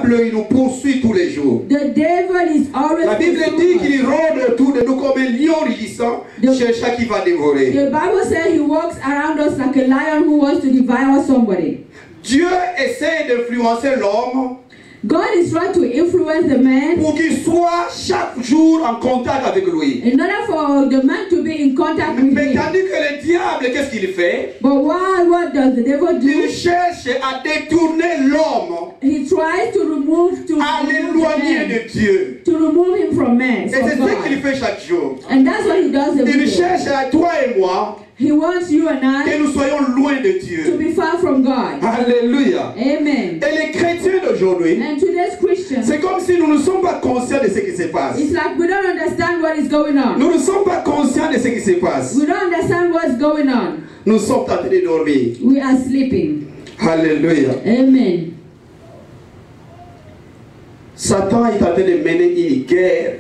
diable, il nous poursuit tous les jours. The devil is always La Bible dit qu'il rôde autour de nous comme un lion rugissant, cherchant qui va dévorer. The Bible says he walks around us like a lion who wants to devour somebody. Dieu essaie d'influencer l'homme God is trying to influence the man pour qu'il soit chaque jour en contact avec lui. in order for the man to be in contact with Mais him. tandis que le diable, qu'est-ce qu'il fait? But what does the devil do? Il cherche à détourner l'homme, He tries to remove à l'éloigner de Dieu. to remove him from man. Et c'est ce qu'il fait chaque jour. And that's what he does every Il day. cherche à toi et moi He wants you and que I nous soyons loin de to Dieu. be far from God. Alléluia. Amen. Et les chrétiens d'aujourd'hui, And today's Christians, c'est comme si nous ne sommes pas conscients de ce qui se passe. it's like we don't understand what is going on. Nous ne sommes pas conscients de ce qui se passe. We don't understand what's going on. Nous sommes en train de dormir. We are sleeping. Alléluia. Amen. Satan est en train de mener une guerre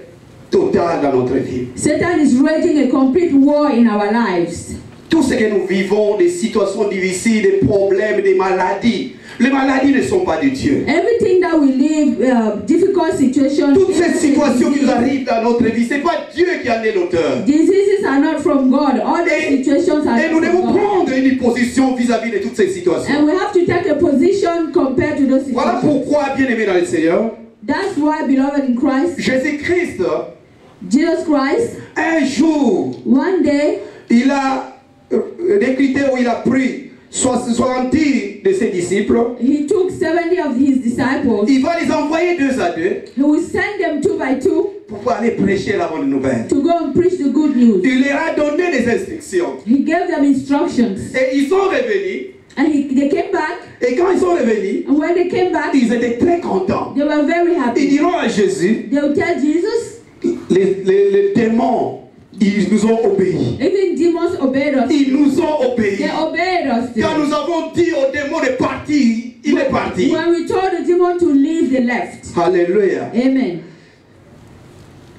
totale dans notre vie. Satan is waging a complete war in our lives. Tout ce que nous vivons, des situations difficiles, des problèmes, des maladies, les maladies ne sont pas de Dieu. Everything that we live, difficult situations, Toutes ces situations qui nous arrivent dans notre vie, ce n'est pas Dieu qui en est l'auteur. diseases are not from God. All these situations are Et nous not devons from God. prendre une position vis-à-vis de toutes ces situations. And we have to take a position compared to those Voilà situations. pourquoi, bien-aimés dans le Seigneur, That's why, beloved in Christ, Jésus-Christ, Jesus Christ, un jour, one day, il a décrété où il a pris 70 de ses disciples. he took 70 of his disciples. Il va les envoyer 2 à 2 He will send them 2 by 2 pour aller prêcher la bonne nouvelle. to go and preach the good news. Il leur a donné des instructions. He gave them instructions. Et ils sont revenus. And they came back. Et quand ils sont revenus, And when they came back, ils étaient très contents. they were very Ils happy. diront à Jésus, They will tell Jesus, les démons, ils nous ont obéi. even demons obeyed us. Ils nous ont obéi. They obeyed us. Quand nous avons dit au démon de partir, il est parti. When we told the demon to leave, they left. Alléluia. Amen.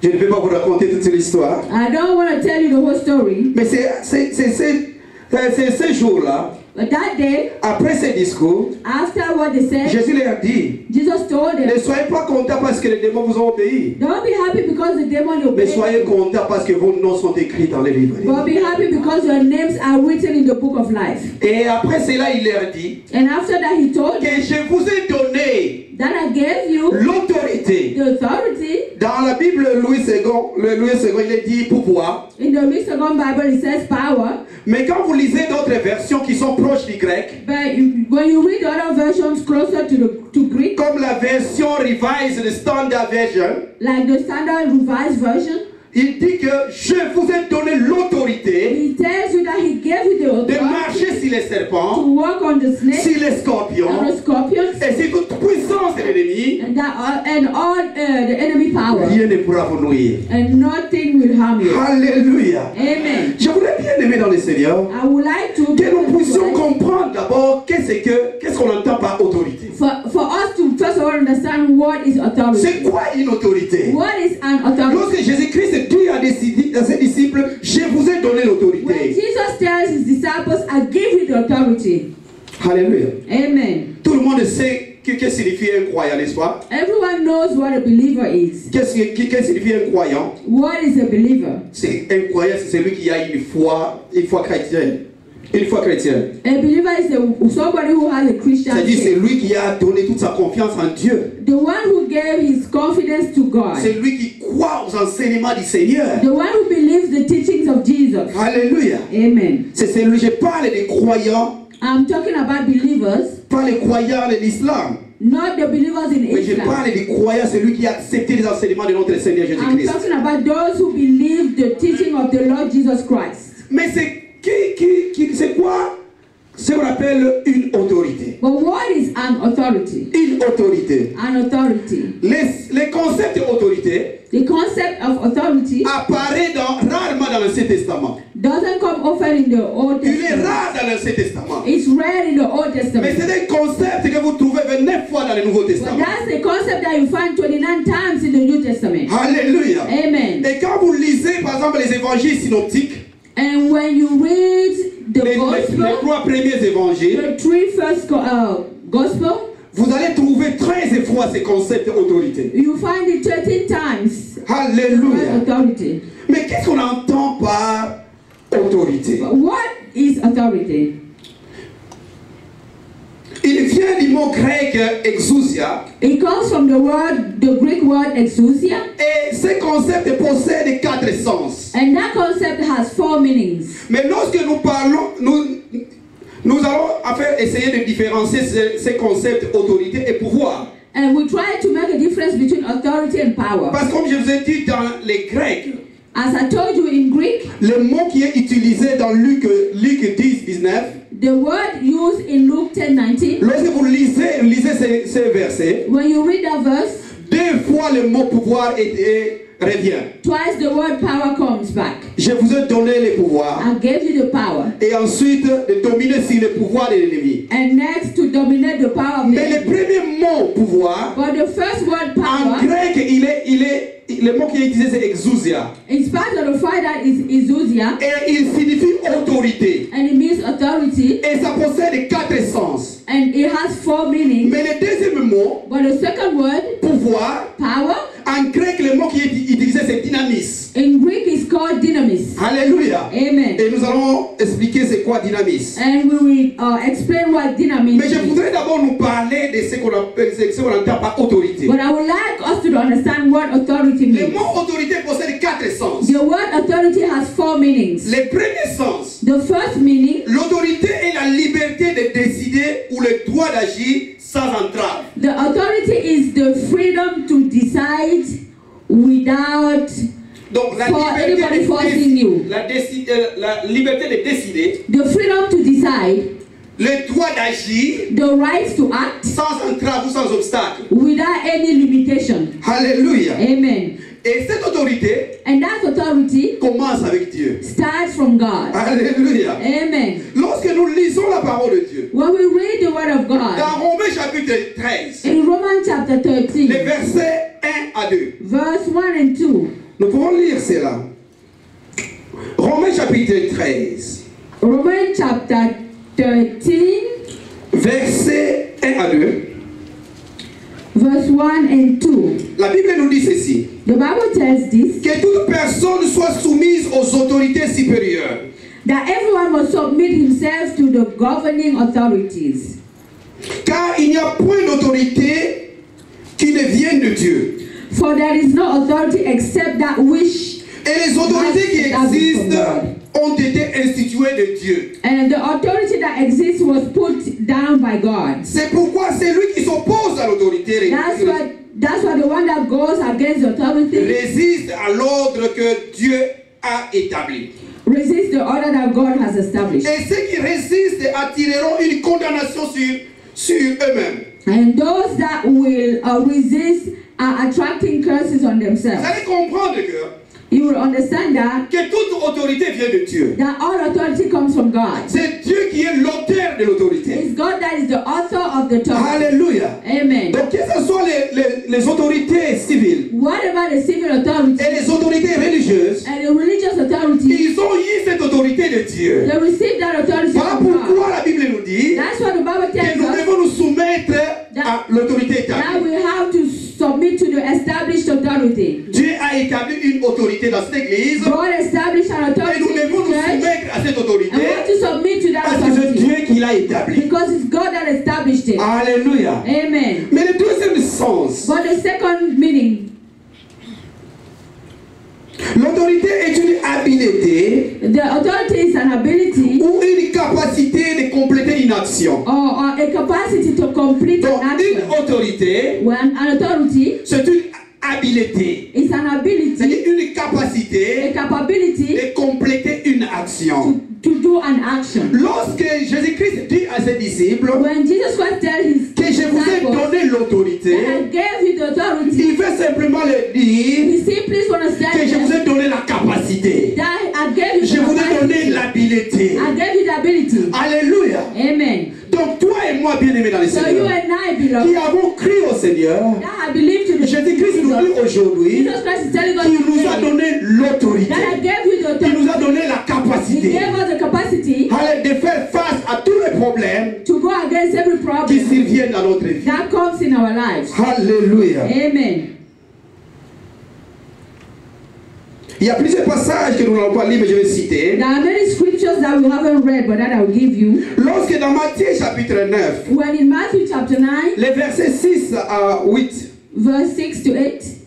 Je ne vais pas vous raconter toute l'histoire. I don't want to tell you the whole story, Mais c'est ce jour-là, but that day, après ce discours, after what they said, Jésus leur dit, Jesus told ne them, soyez pas contents parce que les démons vous ont obéi. don't be happy because the demon Mais obeyed soyez you, contents parce que vos noms sont écrits dans les livres. but be happy because your names are written in the book of life. Et après cela, il leur dit And after that, he told them que je vous ai donné that I gave you l'autorité. the authority. Dans la Bible, Louis II, il est dit pouvoir. In the Louis II Bible, it says power. Mais quand vous lisez d'autres versions qui sont proches du grec, But when you read the other versions closer to Greek, comme la version Revised, le Standard Version, like the Standard Revised Version, il dit que je vous ai donné l'autorité he tells you that he gave you the de authority marcher sur les to serpents, walk on the snake sur les and scorpions the scorpions et sur toute puissance de l'ennemi. and all the enemy power, Rien ne pourra vous nuire. and nothing will harm you. Alléluia. Amen. Je voudrais bien aimer dans le Seigneur I would like to que nous puissions comprendre d'abord qu'est-ce qu'on entend par autorité. for us to first of all understand what is authority. C'est quoi une autorité? What is an authority? Lorsque Jésus-Christ dit à ses disciples, je vous ai donné When l'autorité. Jesus tells his disciples, I give you the authority. Alléluia. Amen. Tout le monde sait que signifie un croyant, n'est-ce pas? Everyone knows what a believer is. Qu'est-ce que signifie un croyant? What is a believer? C'est un croyant, c'est celui qui a une foi chrétienne. Une foi chrétienne. A believer is somebody who has a Christian C'est-à-dire c'est faith. lui qui a donné toute sa confiance en Dieu. The one who gave his confidence to God. C'est lui qui croit aux enseignements du Seigneur. The one who believes the teachings of Jesus. Alléluia. Amen. C'est celui, je parle des croyants, I'm talking about believers, pas les croyants de l'islam. not the believers in Mais je Islam. parle des croyants, celui qui a accepté les enseignements de notre Seigneur I'm Jésus-Christ. talking about those who believe the teaching of the Lord Jesus Christ. Mais c'est quoi ce qu'on appelle une autorité? But what is an authority? Une autorité. An authority. Les concepts d'autorité The concept of authority apparaît rarement dans l'Ancien Testament. doesn't come often in the Old Il est Testament. rare dans l'Ancien Testament. It's rare in the Old Mais Testament. c'est un concept que vous trouvez 29 fois dans le Nouveau But Testament. that's a concept that you find 29 times in the New Testament. Alléluia. Amen. Et quand vous lisez par exemple les évangiles synoptiques, And when you read the les gospel, 3 premiers évangiles, the three first gospel, vous allez trouver 13 fois fois ce concept autorité. You find it 13 times. Alléluia. Authority. Mais qu'est-ce qu'on entend par autorité? What is authority? Il vient du mot grec exousia. It comes from the Greek word exousia. Et ce concept possède 4 sens. And that concept has 4 meanings. Mais lorsque nous parlons, nous allons essayer de différencier ces concepts autorité et pouvoir. And we try to make a difference between authority and power. Parce que comme je vous ai dit dans les Grecs, As I told you in Greek, le mot qui est utilisé dans Luc 10, 19, the word used in Luke 10:19, lorsque vous lisez ces versets, when you read that verse, 2 fois le mot pouvoir revient. twice the word power comes back. Je vous ai donné le pouvoir. I gave you the power. Et ensuite de dominer sur le pouvoir de l'ennemi. And next to dominate the power of the Mais le enemy. premier mot pouvoir, But the first word en power, grec, le mot qui est utilisé c'est exousia. in spite of the fact that it's exousia, Et il signifie autorité. and it means authority, Et ça possède 4 sens. and it has 4 meanings. Mais le deuxième mot, But the second word, pouvoir, power, en grec, le mot qui est utilisé c'est dynamis. in Greek is called dynamis. Alléluia. Amen. Et nous allons expliquer c'est quoi dynamis. And we will explain what dynamis Mais je is. voudrais d'abord nous parler de ce qu'on appelle, ce qu'on entend par autorité. But I would like us to understand what authority Le means. mot autorité possède 4 sens. The word authority has 4 meanings. Le premier sens, The first meaning, l'autorité est la liberté de décider ou le droit d'agir sans entrave. the authority is the freedom to decide without Donc la For anybody liberté, forcing you. la liberté de décider, the freedom to decide, le droit d'agir the right to act sans entrave ou sans obstacle. without any limitation. Alléluia. Amen. Et cette autorité And that authority commence avec Dieu. starts from God. Alléluia. Amen. Lorsque nous lisons la parole de Dieu, When we read the word of God, dans Romains chapitre 13, in Romans chapter les 13, versets 1 à 2, verse 1 and 2, nous pouvons lire cela. Romains chapitre 13, Romans chapter 13, versets 1 à 2. verse 1 and 2. La Bible nous dit ceci: The Bible tells this, que toute personne soit soumise aux autorités supérieures, that everyone must submit himself to the governing authorities. car il n'y a point d'autorité qui ne vienne de Dieu. For there is no authority except that which, Et les autorités qui existent ont été instituées de Dieu. and the authority that exists was put down by God. C'est pourquoi celui qui s'oppose à l'autorité That's why the one that goes against authority résiste à l'ordre que Dieu a établi. resists the order that God has established. Et ceux qui résistent attireront une condamnation sur eux-mêmes. And those that will resist are attracting curses on Vous themselves. allez comprendre You will understand that que toute autorité vient de Dieu. all authority comes from God. C'est Dieu qui est l'auteur de l'autorité. It's God that is the author of the authority. Alléluia. Amen. Donc que ce soit les autorités civiles Whatever the civil authority et les autorités religieuses, and the religious authority, ils ont eu cette autorité de Dieu. they receive that authority Voilà from God. pourquoi la Bible nous dit That's what the Bible que tells nous us, devons nous soumettre à l'autorité that établie. we have to submit to the established authority. Dieu a établi une autorité dans cette église God established an et authority nous in devons nous the church, soumettre à cette and autorité we have to submit to that parce que c'est authority Dieu qui l'a établi. because it's God that established it. Alléluia. Amen. Mais le deuxième sens, But the second meaning, l'autorité est une habileté the authority is an ability ou une capacité de compléter une action. or a capacity to complete Donc an une action. autorité, When an authority c'est une habileté, is an ability, c'est-à-dire une a capacité capability de compléter une action. to do an action. Lorsque Jésus-Christ dit à ses disciples When Jesus Christ tells his que je vous ai disciples donné l'autorité, that I gave you the authority, il veut simplement leur dire he simply wants to que je vous say ai donné la capacité, that I gave you je the vous ai donné capacity, l'habileté. I gave you the ability. Alléluia. Amen. Donc toi et moi, bien-aimés dans le So you Seigneur, and I, qui beloved, avons cru au Seigneur, that I believe to the Jésus-Christ nous dit Jesus. aujourd'hui Jesus Christ is telling us qu'il nous a today donné l'autorité, that I gave you the qu'il nous authority. a donné la He capacité gave us the capacity de faire face à tous les problèmes to go against against every qui problem surviennent dans notre vie. that comes in our lives. Alléluia. Amen. Il y a plusieurs passages que nous n'avons pas lus, mais je vais citer. There are many scriptures that we haven't read, but that I will give you. Lorsque dans Matthieu chapitre 9, When in Matthew chapter 9, les versets 6 à 8, verse 6 to 8,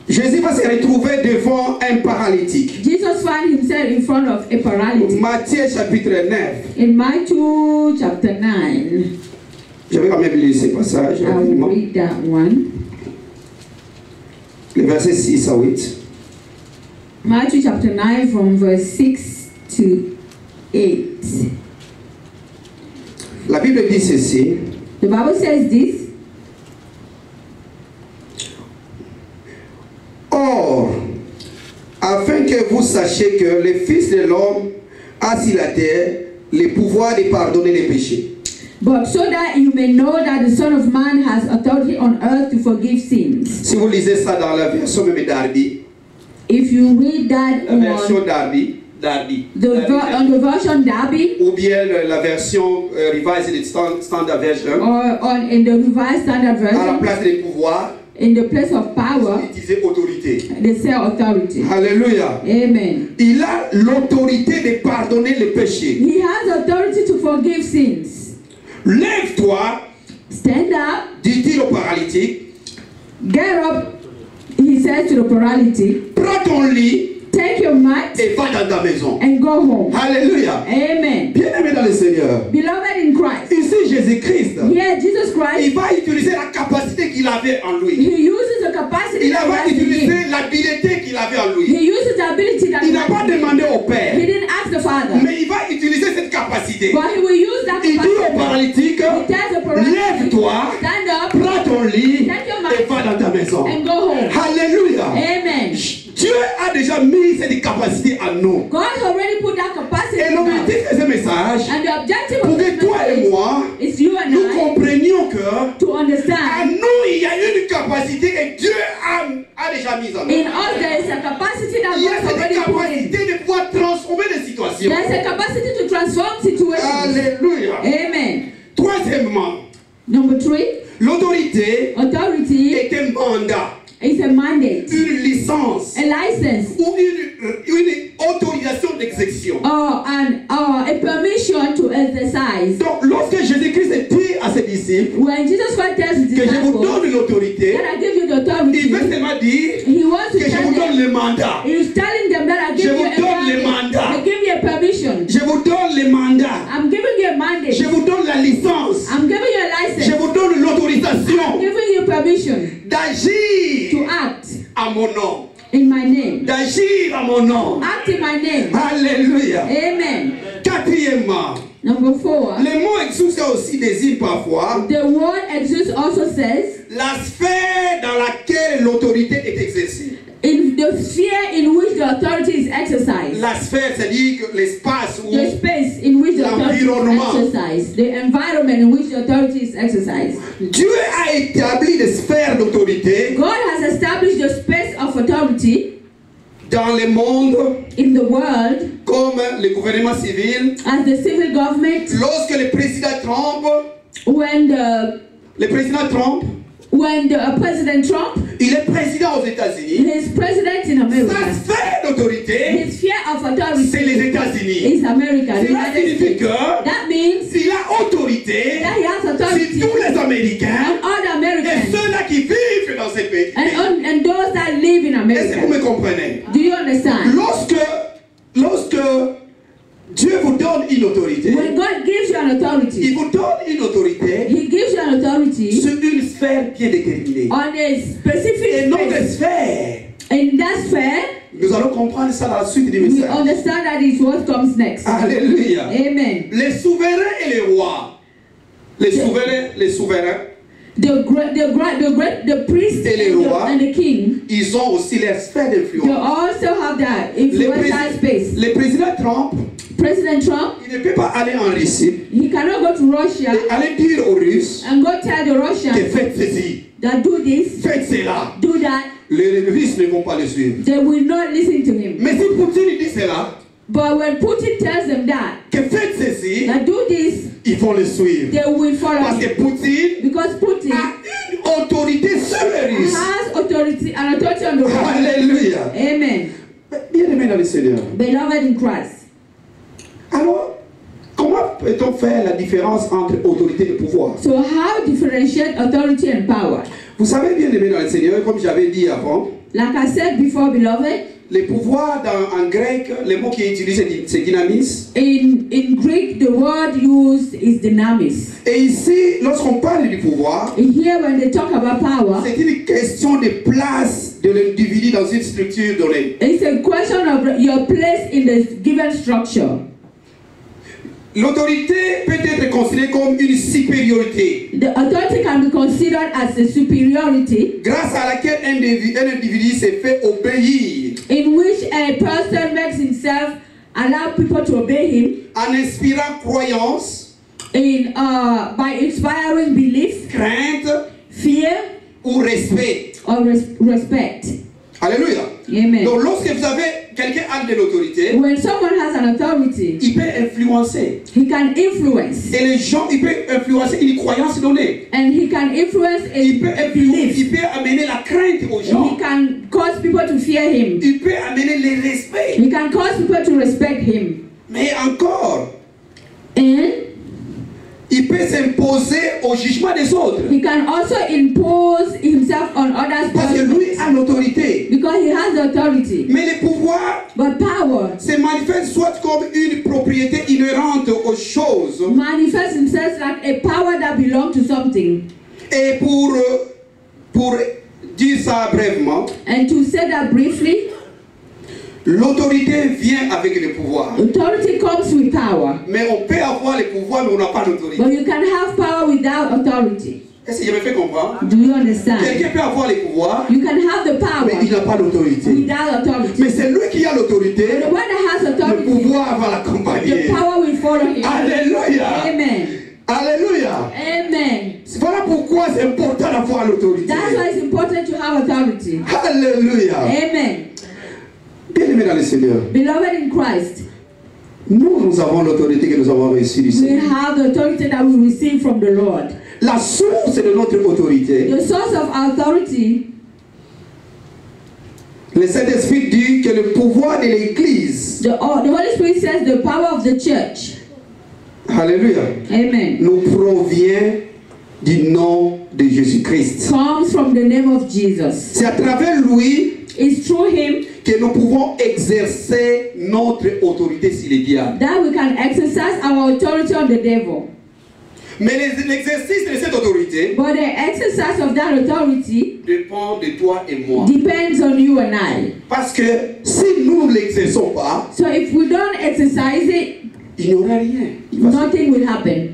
Jésus va se retrouver devant un paralytique. Jesus found himself in front of a paralytic. Matthieu chapitre 9. In Matthew chapter 9, Je vais quand même lire ce passage I will rapidement. read that one. Les versets 6 à 8. Matthew chapter 9 from verse 6 to 8. La Bible dit ceci. The Bible says this. Or, afin que vous sachiez que le Fils de l'homme a sur la terre le pouvoir de pardonner les péchés. But so that you may know that the Son of Man has authority on earth to forgive sins. Si vous lisez ça dans la version même Darby, If you read that la version on Darby, on the version Darby ou bien la version Revised Standard Version, or in the Revised Standard à la Version, place des pouvoirs, in the place of power, utiliser autorité. they say authority. Alléluia. Amen. Il a l'autorité de pardonner les péchés. He has authority to forgive sins. Lève-toi, Stand up, dit-il au paralytique, get up, he says to the paralytic, prends ton lit take your mat et va dans ta maison. and go home. Alléluia. Amen. Bien-aimé dans le Seigneur, Beloved in Christ, ici Jésus-Christ, here Jesus il Christ, va utiliser la capacité qu'il avait en lui. he uses the capacity Il that va he has in him. utiliser l'habileté qu'il avait en lui. He uses the ability that Il he n'a has pas in him. demandé au He Père, didn't ask the Father, mais il va utiliser cette capacité. but he will use that Il dit au capacity. paralytique, He tells the paralytic, lève-toi, stand up prends ton lit Take your et va dans ta maison. and go home. Alléluia. Amen. Dieu a déjà mis cette capacité en nous. God already put that capacity Et in us. l'objectif de ce message, And the objective pour of que this toi et message moi, is you and nous I comprenions que to à understand nous, il y a une capacité que Dieu a déjà mise en nous. in us there is a capacity that Il y a God cette already put in. capacité de pouvoir transformer des situations. There's a capacity to transform situations. Alléluia. Amen. Troisièmement, Number 3, l'autorité authority est un mandat, is a mandate, une licence a license, ou une autorisation d'exécution. or a permission to exercise. Donc, lorsque Jésus-Christ dit à ses disciples When Jesus Christ tells his que je vous disciples donne l'autorité, that I give you the il authority, veut seulement dire he wants to que je tell vous donne them, le mandat. he's telling them that I Je give you vous a donne le mandate. mandat. I give you a permission. Je vous donne le mandat. I'm giving you a mandate. Je vous donne la licence. I'm giving you a Je license. vous donne l'autorisation I'm giving you permission d'agir to act à mon nom. in my name. D'agir à mon nom. Act in my name. Alléluia. Amen. Quatrièmement, Number 4. le mot exauce aussi désigne parfois The word exist also says la sphère dans laquelle l'autorité est exercée. in the sphere in which the authority is exercised. La sphère, c'est-à-dire que l'espace où The space in which the authority is L'environnement. exercised. The environment in which the authority is exercised. Dieu a établi des sphères d'autorité God has established the space of authority dans le monde in the world comme le gouvernement civil. as the civil government. Lorsque le président Trump, When the President Trump, il est président aux États-Unis, is president in sa America. sphère d'autorité, His sphere of authority c'est les États-Unis. is America. The Cela United signifie States. que That means il a autorité that he has sur authority tous les Américains on all the et Americans ceux-là qui vivent dans ces pays. and those that live in Est-ce que vous America. me comprenez? Do you understand? Lorsque Dieu vous donne une autorité, When God gives you an il authority, vous donne une autorité He gives you an authority sur une sphère bien déterminée. on a specific Et non des space. sphères. In that sphere, Nous allons comprendre ça dans la suite du we message. understand that is what comes next. Alléluia. Amen. Les souverains et les rois. Les souverains, The priest Et les rois. and the king, ils ont aussi leur sphère they d'influence. also have that Le influential space. le président Trump, President Trump, il ne peut pas aller en Russie he cannot go to Russia et aller dire aux Russes and go tell the que Russians faites ceci, that do this, faites cela. do that. Les Russes ne vont pas le suivre. They will not listen to him. Mais si Poutine dit cela, But when Putin tells them that, que faites ceci, that do this, ils vont le suivre. they will follow Parce que him. Poutine Because Putin a une autorité sur les Russes. has authority and authority on the world. Alléluia. Amen. Bien-aimés dans le Seigneur. Beloved in Christ. Alors, comment peut-on faire la différence entre autorité et pouvoir? So how differentiate authority and power? Vous savez, bien-aimés dans le Seigneur, comme j'avais dit avant, Like I said before, beloved, les pouvoirs en grec, le mot qui est utilisé c'est dynamis. in Greek the word used is dynamis. Et ici, lorsqu'on parle du pouvoir, Here when they talk about power, c'est une question de place de l'individu dans une structure donnée. it's a question of your place in the given structure. L'autorité peut être considérée comme une supériorité The authority can be considered as a superiority grâce à laquelle un individu se fait obéir in which a person makes himself allow people to obey him en inspirant croyance, by inspiring belief, crainte fear, ou respect. or respect. Alléluia. Amen. Donc lorsque vous avez quelqu'un a de l'autorité, When someone has an authority, il peut influencer. he can influence, Et les gens, il peut influencer une croyance donnée. and he can influence Il peut, a belief. il peut amener la crainte aux gens. He can cause people to fear him. Il peut amener le respect. He can cause people to respect him. Mais encore, And il peut s'imposer au jugement des autres. he can also impose himself on others Parce que lui a l'autorité. because he has the authority. Mais le pouvoir But power se manifeste soit comme une propriété inhérente aux choses. manifests himself like a power that belongs to something. Et pour dire ça brièvement, And to say that briefly, l'autorité vient avec le pouvoir. authority comes with power. Mais on peut avoir le pouvoir, mais on n'a pas l'autorité. But you can have power without authority. Est-ce que je me fais comprendre? Do you understand? Quelqu'un peut avoir le pouvoir, You can have the power mais il n'a pas l'autorité. without authority. Mais c'est lui qui a l'autorité, The one that has le authority, pouvoir va l'accompagner. the power will follow him. Alléluia. Amen. Alléluia. Amen. Voilà pourquoi c'est important d'avoir l'autorité. That's why it's important to have authority. Alléluia. Amen. Bien-aimés dans le Seigneur, Beloved in Christ, nous avons l'autorité que nous avons reçue du we Seigneur. have the authority that we receive from the Lord. La source de notre autorité, The source of authority, le Saint-Esprit dit que le pouvoir de l'Église, the Holy Spirit says the power of the church, Alléluia, amen, nous provient du nom de Jésus-Christ. comes from the name of Jesus. C'est à travers lui It's through him que nous pouvons exercer notre autorité sur les diables. that we can exercise our authority on the devil. Mais l'exercice de cette autorité But the exercise of that authority dépend de toi et moi. depends on you and I. Parce que si nous ne l'exerçons pas, So if we don't exercise it, il n'y aura rien. nothing will happen.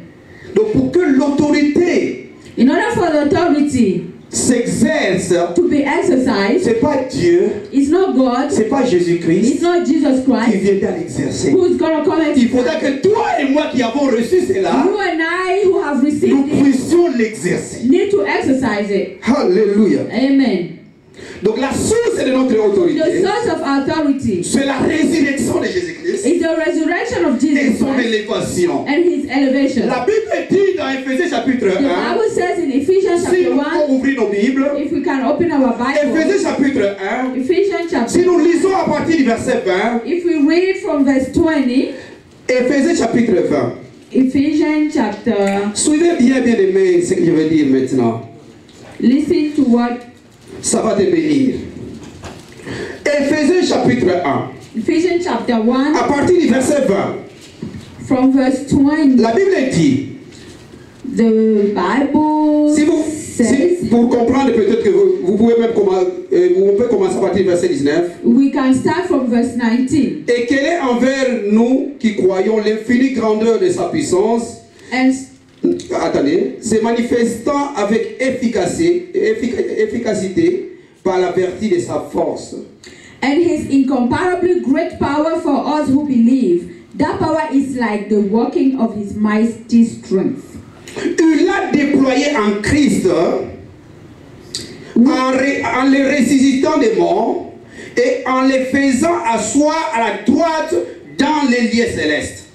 Donc pour que l'autorité In order for the authority s'exerce, to be exercised, c'est pas Dieu, it's not God, c'est pas it's Jésus-Christ not Jesus qui Christ viendra l'exercer. who's going to come Il and faudra que toi et moi qui avons reçu cela, you and I who have nous received it puissions l'exercer. need to exercise it. Alléluia. Amen. Donc la source de notre The autorité, source of authority c'est la résurrection de Jésus-Christ is the resurrection of et Jesus son Christ élévation. and his elevation. La Bible dit dans Éphésiens chapitre The 1, Bible says in Ephesians si chapter nous 1, pouvons ouvrir nos Bibles, if we can open our Bible, Éphésiens chapitre 1, Ephesians si chapter, nous lisons à partir du verset 20, if we read from verse 20, Éphésiens chapitre 20, Ephesians chapter, suivez bien, bien aimé, ce que je vais dire maintenant. listen to what, Ça va te bénir. Éphésiens chapitre 1, Ephesians chapter 1, à partir du verset 20, from verse 20, la Bible dit, the Bible says, pour comprendre peut-être que vous pouvez même on peut commencer à partir du verset 19. we can start from verse 19. Et quelle est envers nous qui croyons l'infinie grandeur de sa puissance, And attendez, se manifestant avec efficacité par la vertu de sa force. And his incomparably great power for us who believe. That power is like the working of his mighty strength. Il l'a déployé en Christ, en le ressuscitant des morts et en le faisant asseoir à la droite dans les lieux célestes.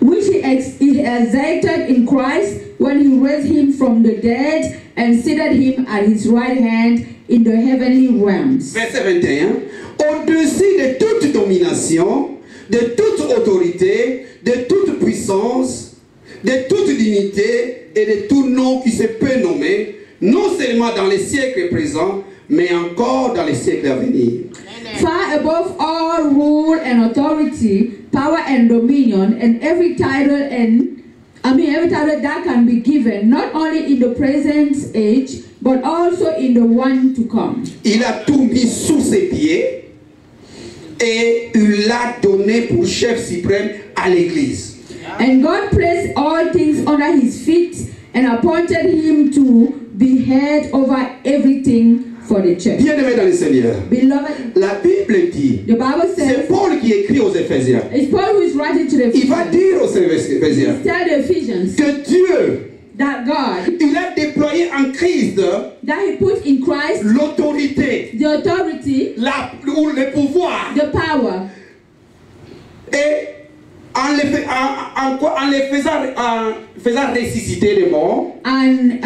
which he exalted in Christ when he raised him from the dead and seated him at his right hand in the heavenly realms. Verset 21. Au-dessus de toute domination, de toute autorité, de toute puissance, de toute dignité et de tout nom qui se peut nommer, non seulement dans les siècles présents, mais encore dans les siècles à venir. Far above all rule and authority, power and dominion, and every title that can be given, not only in the present age, but also in the one to come. Il a tout mis sous ses pieds et il l'a donné pour chef suprême à l'Église. And God placed all things under his feet and appointed him to be head over everything for the church. Bien-aimés dans le Seigneur, Beloved, la Bible dit, the Bible c'est says, Paul qui écrit aux Éphésiens. it's Paul who is writing to the Il va Ephesians. dire aux Éphésiens Tell the Ephesians que Dieu, that God, il a déployé en Christ that he put in Christ l'autorité, the authority, ou le pouvoir, the power, et en les faisant ressusciter les morts, and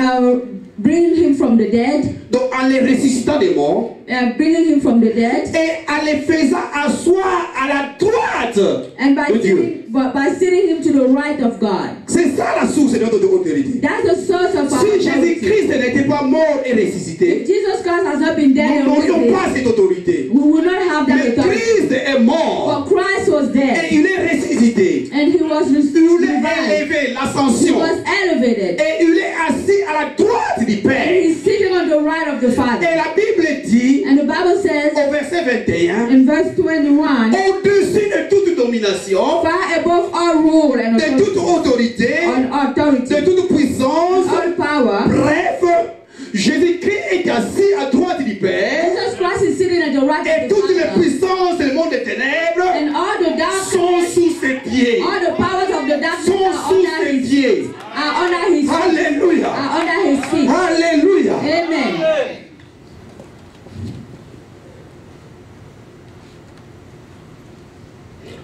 bringing him from the dead, donc en les ressuscitant des morts, bringing him from the dead, et en les faisant asseoir à la droite and by de Dieu. by sitting him to the right of God. C'est ça la source de notre autorité. That's the source of our Si authority. Jésus-Christ n'était pas mort et ressuscité, If Jesus Christ has not been dead nous and n'aurions risen, pas cette autorité. we will not have that Mais authority. Christ est mort But Christ was et dead, il est ressuscité. and he was Il est revived. élevé, He l'ascension. was elevated, Et il est assis à la droite du and Père. he's sitting on the right of the Et Father. la Bible dit, And the Bible says au verset 21, in verse 21, au-dessus de toute domination, far above all rule and de toute autorité, authority, de toute puissance, all power, bref, Jésus-Christ est assis à droite du Père. Jesus Christ is sitting at the right Et of the toutes les Father. puissances du monde des ténèbres And all the sont darkness, sous ses pieds. all the powers of the darkness Sont are sous under ses his pieds. are under his feet. Alléluia. Are under his feet. Alléluia. Amen.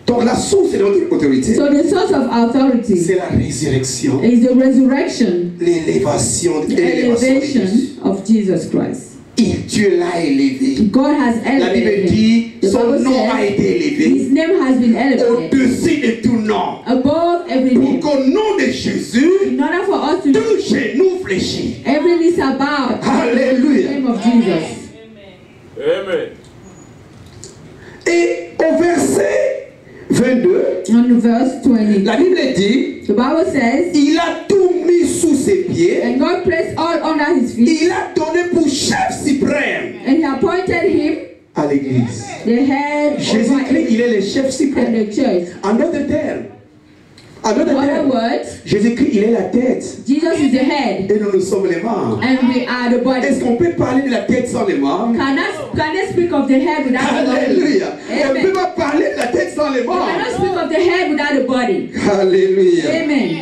Donc la source de notre autorité, So the source of authority c'est la résurrection, is the resurrection, l'élévation the de Jésus. elevation of Jesus Christ. Dieu l'a élevé. God has La Bible elevated dit, him. The son Bible nom a says été élevé his name has been elevated au-dessus de tout nom. above every Pour name. qu'au nom de Jésus, In order for us to tout genou fléchit. every knee shall bow to the Alléluia. name of Jesus. Amen. Et au verset 22, On verse 20, la Bible dit, the Bible says, il a tout mis sous ses pieds. and God placed all under his feet, Il a donné pour chef suprême and he appointed him à l'église. the head over Jésus-Christ, il everything est le chef and suprême. the church. En d'autres termes, In other words, Jésus-Christ, il est la tête. Jesus is the head, Et nous, nous sommes les membres. and we are the Est-ce body. qu'on peut parler de la tête sans les membres? Can I speak of the head without the body? Alléluia. On ne Amen. peut pas parler de la tête sans les We membres. cannot speak of the head without the body. Alléluia. Amen.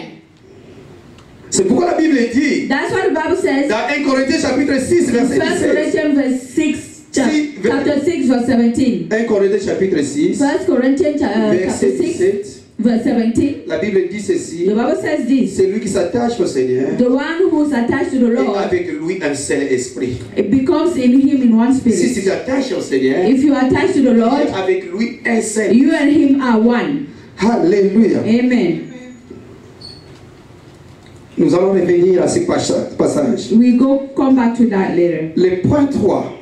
C'est pourquoi la Bible dit, That's what the Bible says. dans 1 Corinthiens chapitre 6, verset 1 17. Corinthians verse 6, chapter 6 verse 17. 1 Corinthiens chapitre 6, 1 Corinthians chapter verset 6 17. verse 17. La Bible dit ceci, The Bible says this. c'est lui qui s'attache au Seigneur The one who is attached to the et Lord, avec lui un seul esprit. it becomes in him in one Si spirit. tu t'attaches au Seigneur, If you are attached to the Lord, avec lui un seul. you and him are one. Alléluia. Amen. Nous allons revenir à ce passage. We come back to that later. Le point 3.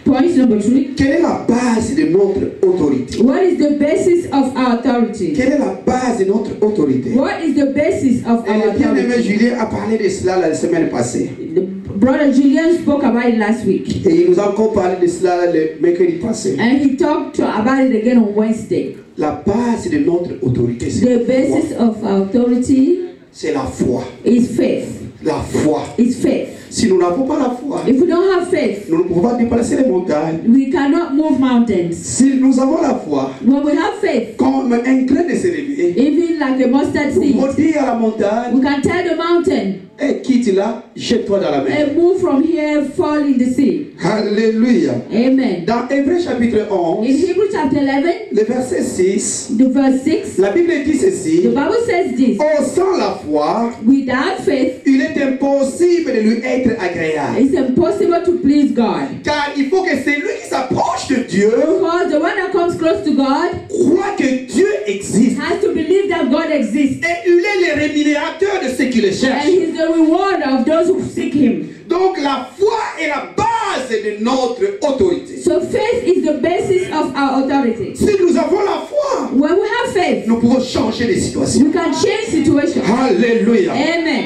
Point number 3. Quelle est la base de notre autorité? What is the basis of our authority? Quelle est la base de notre autorité? What is the basis of Et our le bien-aimé authority? Julien a parlé de cela la semaine passée. The brother Julian spoke about it last week, Et il nous a encore parlé de cela le mercredi passé. and he talked about it again on Wednesday. La base de notre autorité, c'est The la foi. basis of our authority C'est la foi. is faith. La foi. Is faith. Si nous n'avons pas la foi, If we don't have faith, nous ne pouvons pas déplacer les montagnes. we cannot move mountains. Si nous avons la foi, When we have faith, comme un grain de se lever, even like a mustard nous seed, pouvons dire à la montagne, we can tell the mountain, et quitte là, jette-toi dans la mer. and move from here, fall in the sea. Alléluia. Amen. Dans Hébreux chapitre In 11, Hebrews chapter 11, le verset 6, the verse 6, la Bible dit the ceci. Bible says this: Oh, sans la foi, without faith, il est impossible de lui être agréable. it's impossible to please God. Car il faut que celui qui s'approche de Dieu Because the one that comes close to God croit que Dieu existe. has to believe that God exists. Et il est le rémunérateur de ceux qui le And cherchent. He's the rewarder of those who seek Him. Donc la foi est la base de notre autorité. So faith is the basis of our authority. Si nous avons la foi, When we have faith, nous pouvons changer les situations. we can change situations. Alléluia. Amen.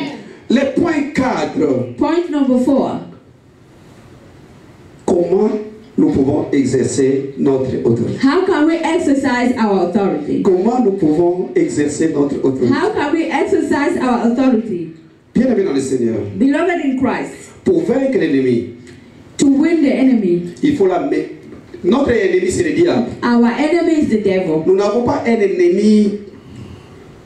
Le point 4. Point number 4. Comment nous pouvons exercer notre autorité? How can we exercise our authority? Comment nous pouvons exercer notre autorité? How can we exercise our authority? Bien-aimé dans le Seigneur, Beloved in Christ, pour vaincre l'ennemi, to win the enemy, il faut la mettre. Notre ennemi, c'est le diable. our enemy is the devil. Nous n'avons pas un ennemi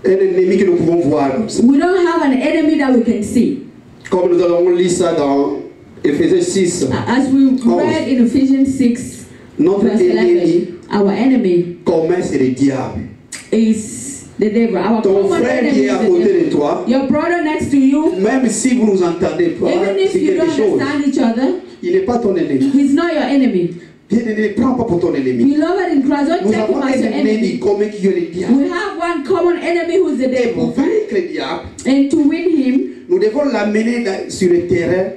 que nous pouvons voir. We don't have an enemy that we can see. Comme nous allons lire ça dans Éphésiens 6. As we read in Ephesians 6, Notre verse ennemi 11, our enemy commun, c'est le diable. is the devil. Our Ton common frère enemy qui est is à the côté devil. de toi, Your brother next to you, même si vous ne nous entendez pas, even if c'est you quelque don't chose. understand each other, Il n'est pas ton ennemi. he's not your enemy. Bien-aimé, ne prends pas pour ton ennemi. Beloved in Christ, don't Nous take him avons un as your ennemi enemy. commun qui est le diable. We have one common enemy who's the Et pour devil. vaincre le diable, And to win him, nous devons l'amener sur le terrain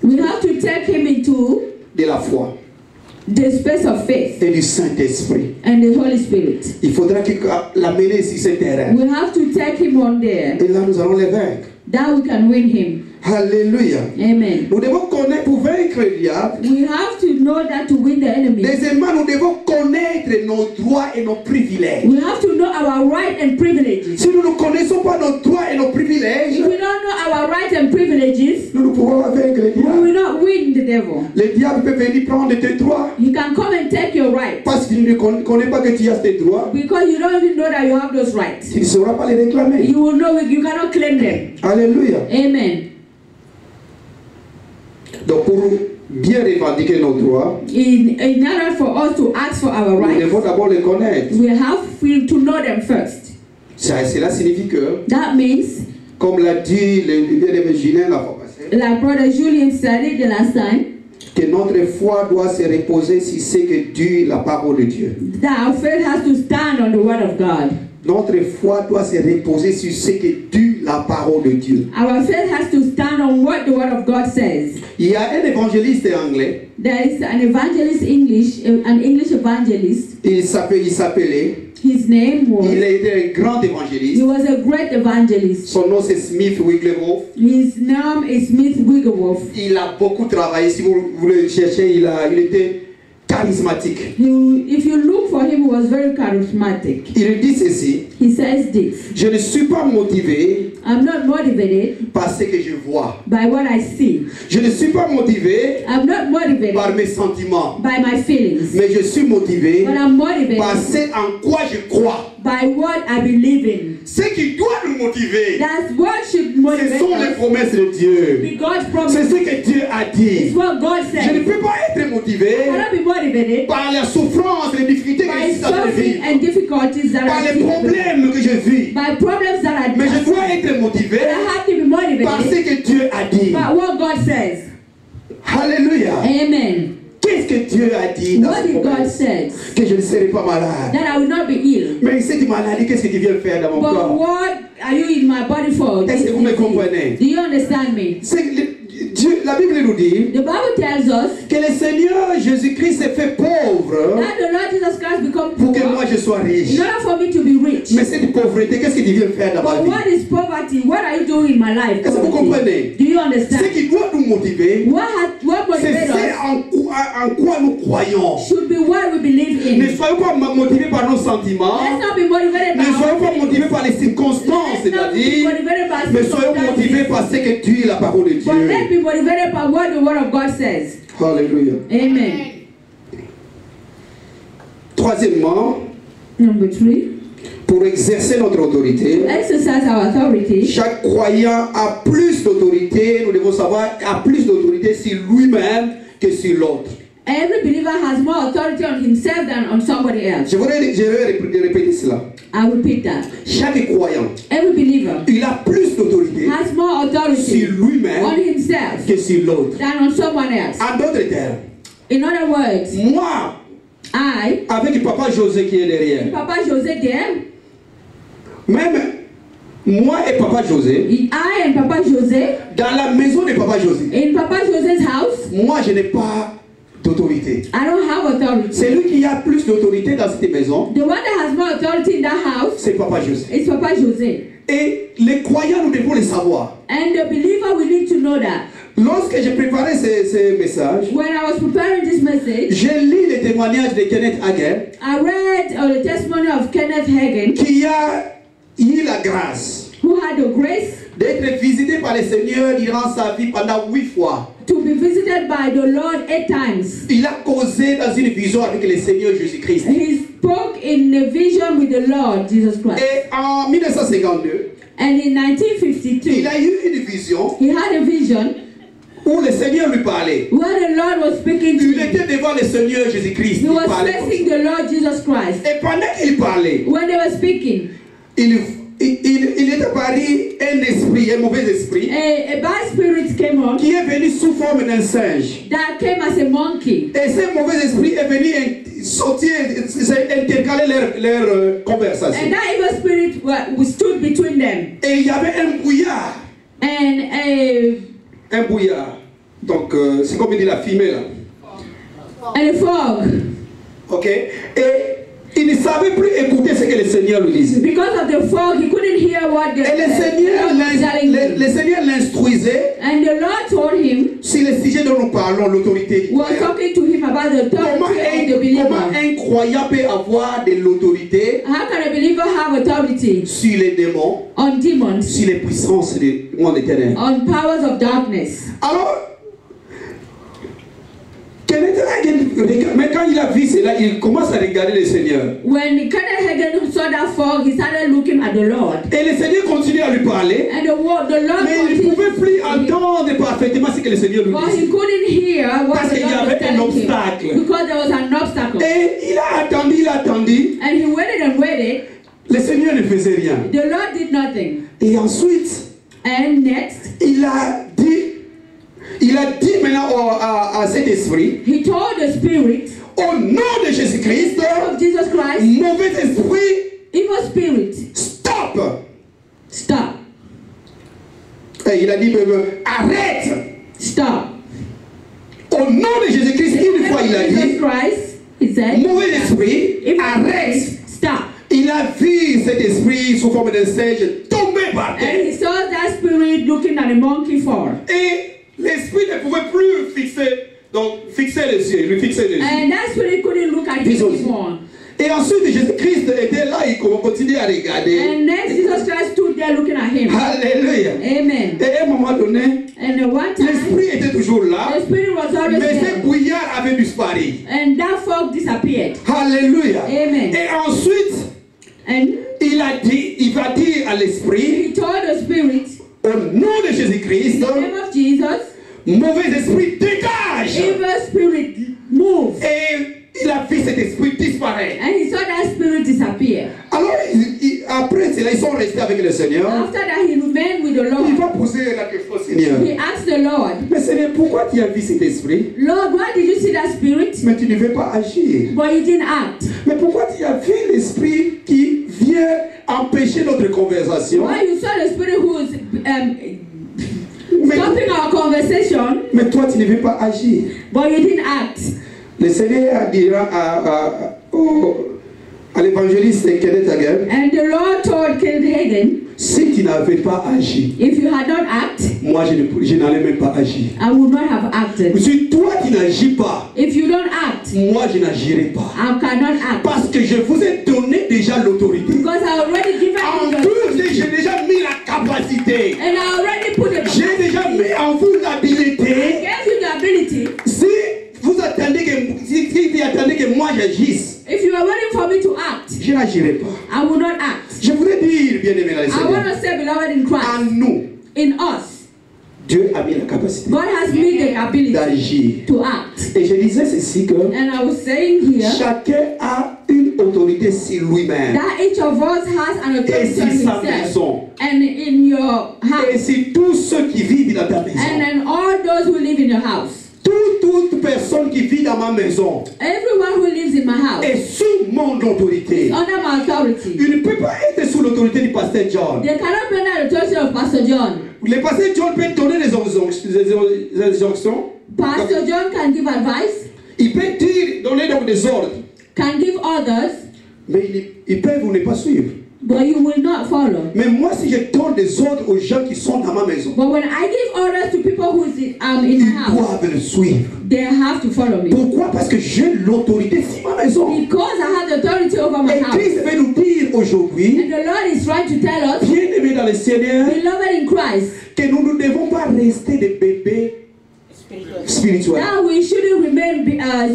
we have to take him into de la foi the space of faith et du Saint-Esprit. and the Holy Spirit. Il faudra l'amener sur ce terrain. We have to take him on there, Et là, nous allons le vaincre. that we can win him. Alléluia. Amen. Nous devons connaître pour vaincre le diable. We have to know that to win the enemy, Deuxièmement, nous devons connaître nos droits et nos privilèges. we have to know our rights and privileges. Si nous ne connaissons pas nos droits et nos privilèges, If we don't know our rights and privileges, nous ne pouvons pas vaincre le we will diable. not win the devil. Le diable peut venir prendre tes droits He can come and take your rights parce qu'il ne connaît pas que tu as tes droits. because you don't even know that you have those rights. Il ne saura pas les réclamer. You will know it, you cannot claim them. Alléluia. Amen. Donc pour bien revendiquer nos droits, In order for us to ask for our nous devons rights, d'abord les connaître. we have to know them first. Cela signifie que, That means, comme l'a dit le bien-aimé Julien la fois passée, like Brother Julian said it the last time, que notre foi doit se reposer sur ce que dit la parole de Dieu. that our faith has to stand on the word of God. Notre foi doit se reposer sur ce que dit la parole de Dieu. Our faith has to stand on what the word of God says. Il y a un évangéliste anglais, There is an evangelist an English evangelist. il s'appelait, His name was, il était un grand he évangéliste. was a great evangelist. Son nom c'est Smith Wigglesworth. His name is Smith Wigglesworth. Il a beaucoup travaillé. Si vous voulez chercher, il était charismatique. If you look for him, he was very charismatic. Il dit ceci: He says this: je ne suis pas motivé I'm not motivated par ce que je vois. by what I see. Je ne suis pas motivé I'm not motivated par mes sentiments. by my feelings. Mais je suis motivé But I'm motivated par ce en quoi je crois. by what I believe in. Ce qui doit nous motiver, That's what should ce motivate sont les us. promesses de Dieu. Be God's C'est promise. ce que Dieu a dit. It's what God Je ne says. peux pas être motivé I cannot be motivated par la souffrance, les difficultés que by je suis en train de suffering vivre, and difficulties that par I les see, problèmes que je vis. by problems that I Mais je face. dois être motivé But I have to be par ce motivated que Dieu a dit. by what God says. Alléluia. Amen. Qu'est-ce que Dieu a dit dans What ce did God promesse? say? Que je ne serai pas malade. That I will not be ill. Mais cette maladie, qu'est-ce que tu viens faire dans mon But corps? what are you in my body for? Est-ce que vous me comprenez? Do you understand me? La Bible nous dit The Bible tells us que le Seigneur Jésus-Christ s'est fait pauvre that the Lord Jesus Christ become pour que moi poor je sois riche. in order for me to be rich. Mais cette pauvreté, qu'est-ce que tu viens faire dans ma But vie? what is poverty? What are you doing in my life? Est-ce que vous Poverty? comprenez? Do you Ce understand? qui doit nous motiver, What c'est motivates ce us en quoi nous croyons. should be what we believe Ne in. soyons pas motivés par nos sentiments. Let's not be motivated by Ne soyons our pas feelings. motivés par les circonstances de Let's la not be vie. motivated by Mais soyons motivés circumstances. par ce que dit la parole de But let's Dieu. be motivated by what the Word of God says. Alléluia. Amen. Troisièmement, Number 3. pour exercer notre autorité, exercise our authority, chaque croyant a plus d'autorité, nous devons savoir, a plus d'autorité sur lui-même que sur l'autre. every believer has more authority on himself than on somebody else. Je vais répéter cela. I repeat that. Chaque croyant, Every believer il a plus d'autorité has more authority sur on lui-même himself que sur l'autre. than on someone else. En d'autres termes, In other words, moi, I, avec papa José qui est derrière, Papa Jose there, même moi et papa José, I and Papa Jose, dans la maison de papa José, in Papa Jose's house, moi je n'ai pas d'autorité. I don't have authority. Celui qui a plus d'autorité dans cette maison, The one that has more authority in that house c'est papa José. is Papa Jose. Et les croyants, nous devons le savoir. And the believer, we need to know that. Lorsque j'ai préparé ce message, When I was preparing this message, j'ai lu les témoignages de Kenneth Hagin, I read the testimony of Kenneth Hagin, qui a eu la grâce who had the grace d'être visité par le Seigneur durant sa vie pendant 8 fois. to be visited by the Lord 8 times. Il a causé dans une vision avec le Seigneur Jésus-Christ. He spoke in a vision with the Lord Jesus Christ. Et en 1952, And in il 1952, a eu une vision he had a vision où le Seigneur lui parlait. where the Lord was speaking to Il him. était devant le Seigneur Jésus-Christ. He Il was parlait comme facing ça. the Lord Jesus Christ. Et pendant qu'il parlait, When they were speaking, il est apparu un esprit, un mauvais esprit, a bad spirit came on qui est venu sous forme d'un singe. that came as a monkey. Et ce mauvais esprit est venu sortir, intercaler leur conversation. And that evil spirit stood between them. Et il y avait un brouillard. And Un brouillard. Donc, c'est comme il dit la fumée là. a fog. Ok? Et il ne savait plus écouter ce que le Seigneur lui disait. Because of the fog, he couldn't hear what the Et Lord was telling him. le Seigneur l'instruisait And the Lord told him, sur le sujet dont nous parlons, l'autorité du was croyant. talking to him about the Comment authority of the believer. un croyant peut avoir de l'autorité How can a believer have authority sur les démons, on demons, sur les puissances du monde éternel? on powers of darkness? Alors, mais quand il a vu cela, il commence à regarder le Seigneur. When Kenneth Hagin saw that fog, he started looking at the Lord. Et le Seigneur continue à lui parler, And the Lord mais il ne continued pouvait to plus speak to him. entendre parfaitement ce que le Seigneur lui But he disait. couldn't hear what Parce the qu'il y Lord was avait un telling him. obstacle. Because there was an obstacle. Et il a attendu, And he waited and waited. le Seigneur ne faisait rien. The Lord did nothing. Et ensuite, And next, il a dit maintenant à cet esprit, he told the spirit au nom de Jésus-Christ, of Jesus Christ, mauvais esprit, evil spirit, stop. stop, Et il a dit, arrête. stop. Au nom de Jésus-Christ, une fois il a Jesus dit, Christ, he said, mauvais esprit, evil arrête. spirit, stop. Il a vu cet esprit sous forme d'un singe tomber par And terre. he saw that spirit looking at a monkey fall. Et l'esprit ne pouvait plus fixer les yeux, lui fixer les yeux. And that spirit couldn't look at him anymore. Et ensuite, Jésus-Christ était là, il continuait à regarder. And next, Jesus Christ stood there looking at him. Alléluia. Amen. Et à un moment donné, And at one time, l'esprit était toujours là, the spirit was always mais ce there. brouillard avait disparu. And that fog disappeared. Alléluia. Amen. Et ensuite, And il va dire à l'esprit, he told the spirit, au nom de in Jésus-Christ, the name of Jesus, mauvais esprit, dégage. evil spirit, move. Et il a vu cet esprit disparaître. And he saw that spirit disappear. Alors, après cela, ils sont restés avec le Seigneur. After that, he remained with the Il Lord. va poser la question au Seigneur. He asked the Lord, Mais Seigneur, pourquoi tu as vu cet esprit? Lord, why did you see that spirit? Mais tu ne veux pas agir. But you didn't act. Mais pourquoi tu as vu l'esprit qui vient empêcher notre conversation? Why you saw the spirit who is Mais, stopping our conversation, mais toi, tu ne veux pas agir. but you didn't act. Le Seigneur dira à l'évangéliste Kenneth Hagin, And the Lord told Kenneth Hagin, si tu n'avais pas agi, if you had not acted, moi je n'allais même pas agir. I would not have acted. Si toi tu n'agis pas, If you don't act, moi je n'agirai pas. I cannot act. Parce que je vous ai donné déjà l'autorité. Because I already given En you plus, the j'ai déjà mis la capacité. and I already put the J'ai déjà mis en vous l'habilité. gave you the ability. Si vous attendez que attendez que moi j'agisse, If you are waiting for me to act, je n'agirai pas. I will not act. Je voudrais dire, bien-aimés dans le I want Seigneur, to say, beloved in Christ, en nous, in us, Dieu a mis la capacité God has made the ability d'agir. to act. Et je disais ceci que And I was saying here chacun a une autorité sur lui-même that each of us has an et authority on sur sa himself maison and in your et house sur tous ceux qui vivent dans ta and maison. then all those who live in your house. Toute personne qui vit dans ma maison Everyone who lives in my house est sous mon autorité. is under my authority. Il ne peut pas être sous l'autorité du pasteur John. They cannot be under the authority of Pastor John. Le pasteur John peut donner des injonctions. Pastor John can give advice, Il peut dire, donner donc des ordres. can give orders, Mais ils peuvent ou ne pas suivre. but you will not follow. Mais moi, si je donne des ordres aux gens qui sont dans ma maison, But when I give orders to people who's in my ils house, doivent le suivre. they have to follow me. Pourquoi? Parce que j'ai l'autorité sur ma maison. Because I have the authority over my Et house. Christ veut nous dire aujourd'hui, And the Lord is trying to tell us, bien aimés dans le Seigneur, beloved in Christ, que nous ne devons pas rester des bébés spirituels. that we shouldn't remain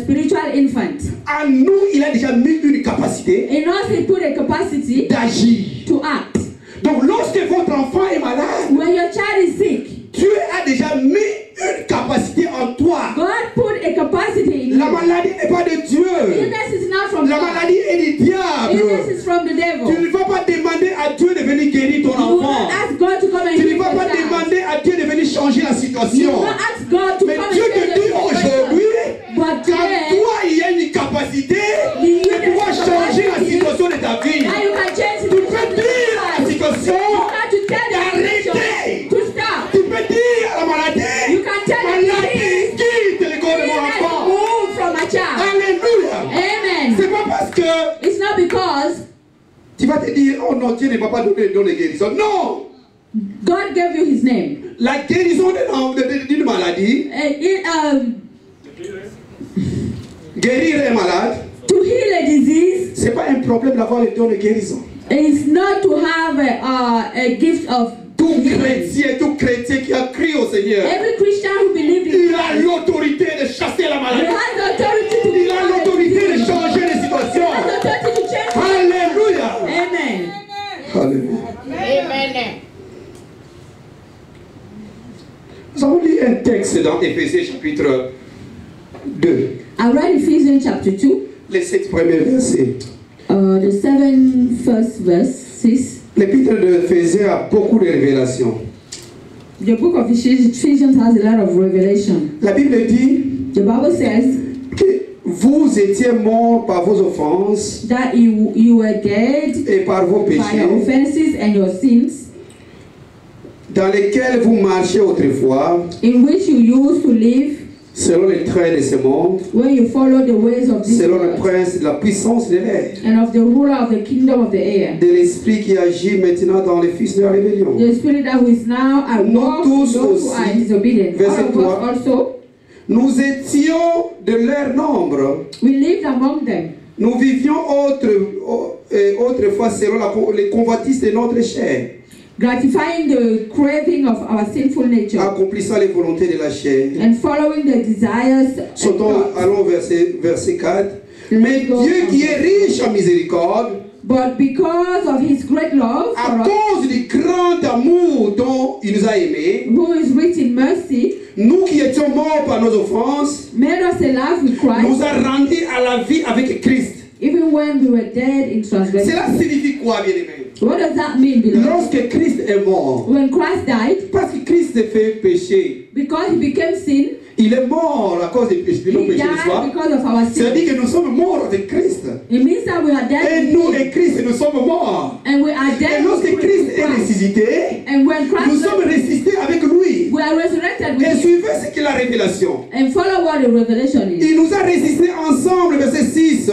spiritual infants. En nous, il a déjà mis une capacité In us, He put a capacity d'agir. to act. Donc, lorsque votre enfant est malade, When your child is sick, Dieu a déjà mis une capacité en toi. God put a capacity in La you. maladie n'est pas de Dieu. Illness is not from La God. maladie est du diable. Illness is from the devil. Tu ne vas pas demander à Dieu de venir guérir ton You will enfant. not ask God to come and Tu heal ne your vas pas child. demander à Dieu de venir changer la You situation. will not ask God to Mais come and Dieu change te your dit situation. aujourd'hui But qu'en then, toi il y a une capacité de pouvoir changer la situation de ta vie. now you can change Tu peux dire à la situation You have to tell the d'arrêter. situation to stop. Tu peux dire à la maladie, You can tell the maladie, disease, quitte le corps de mon illness, enfant. move from a child. Alléluia. Amen. C'est pas parce que It's not because tu vas te dire, oh non, Dieu ne va pas donner le don de guérison. Non. God gave you His name. La guérison d'une maladie, guérir un malade, To heal a disease c'est pas un problème d'avoir le don de guérison. is not to have a gift of Tout chrétien qui a crié au Seigneur, every Christian who believes in il a l'autorité de chasser la He maladie. has the authority to Il a l'autorité de changer les He situations. has the authority to change. Alléluia. Amen. Alléluia. Amen. Nous avons lu un texte dans Éphésiens chapitre 2, I read Ephesians chapter 2, les 7 premiers versets. the 7 first verses. L'épître d'Éphésiens a beaucoup de révélations. The book of Ephesians has a lot of revelation. La Bible dit The Bible says que vous étiez morts par vos offenses that you were dead et par vos by your péchés, offenses and your sins, dans lesquels vous marchiez autrefois, in which you used to live selon les traits de ce monde, when you followed the ways of this selon le world prince de la puissance de l'air, and of the ruler of the kingdom of the air, de l'esprit qui agit maintenant dans les fils de la rébellion. the spirit that is now at Nous work, tous those who are aussi. disobedient. Verset All of 3. us also, Nous étions de leur nombre. we lived among them. Nous vivions autrefois selon les convoitises de notre chair, Gratifying the craving of our sinful nature accomplissant les volontés de la chair. and following the desires and Sautons, thoughts. allons verset 4. Let's Mais go Dieu on. qui est riche en miséricorde, But because of His great love à for us, cause du grand amour dont il nous a aimés, who is rich in mercy, nous qui étions morts par nos offenses, made us alive with Christ, nous a rendus à la vie avec Christ. even when we were dead in transgression. Cela signifie quoi, bien-aimés? What does that mean, beloved? Lorsque Christ est mort, When Christ died, parce que Christ s'est fait pécher, because He became sin, il est mort à cause de nos He péchés, n'est-ce died pas? because of our Ça veut sin. dire que nous sommes morts avec Christ. It means that we are dead Et in nous sin, et Christ, nous sommes morts. and we are Et dead lorsque with Christ est Christ. ressuscité, And when nous Christ sommes ressuscités avec lui. we are resurrected Et with Him. suivez ce qu'est la révélation. And follow what the revelation is. Il nous a ressuscités ensemble, verset 6.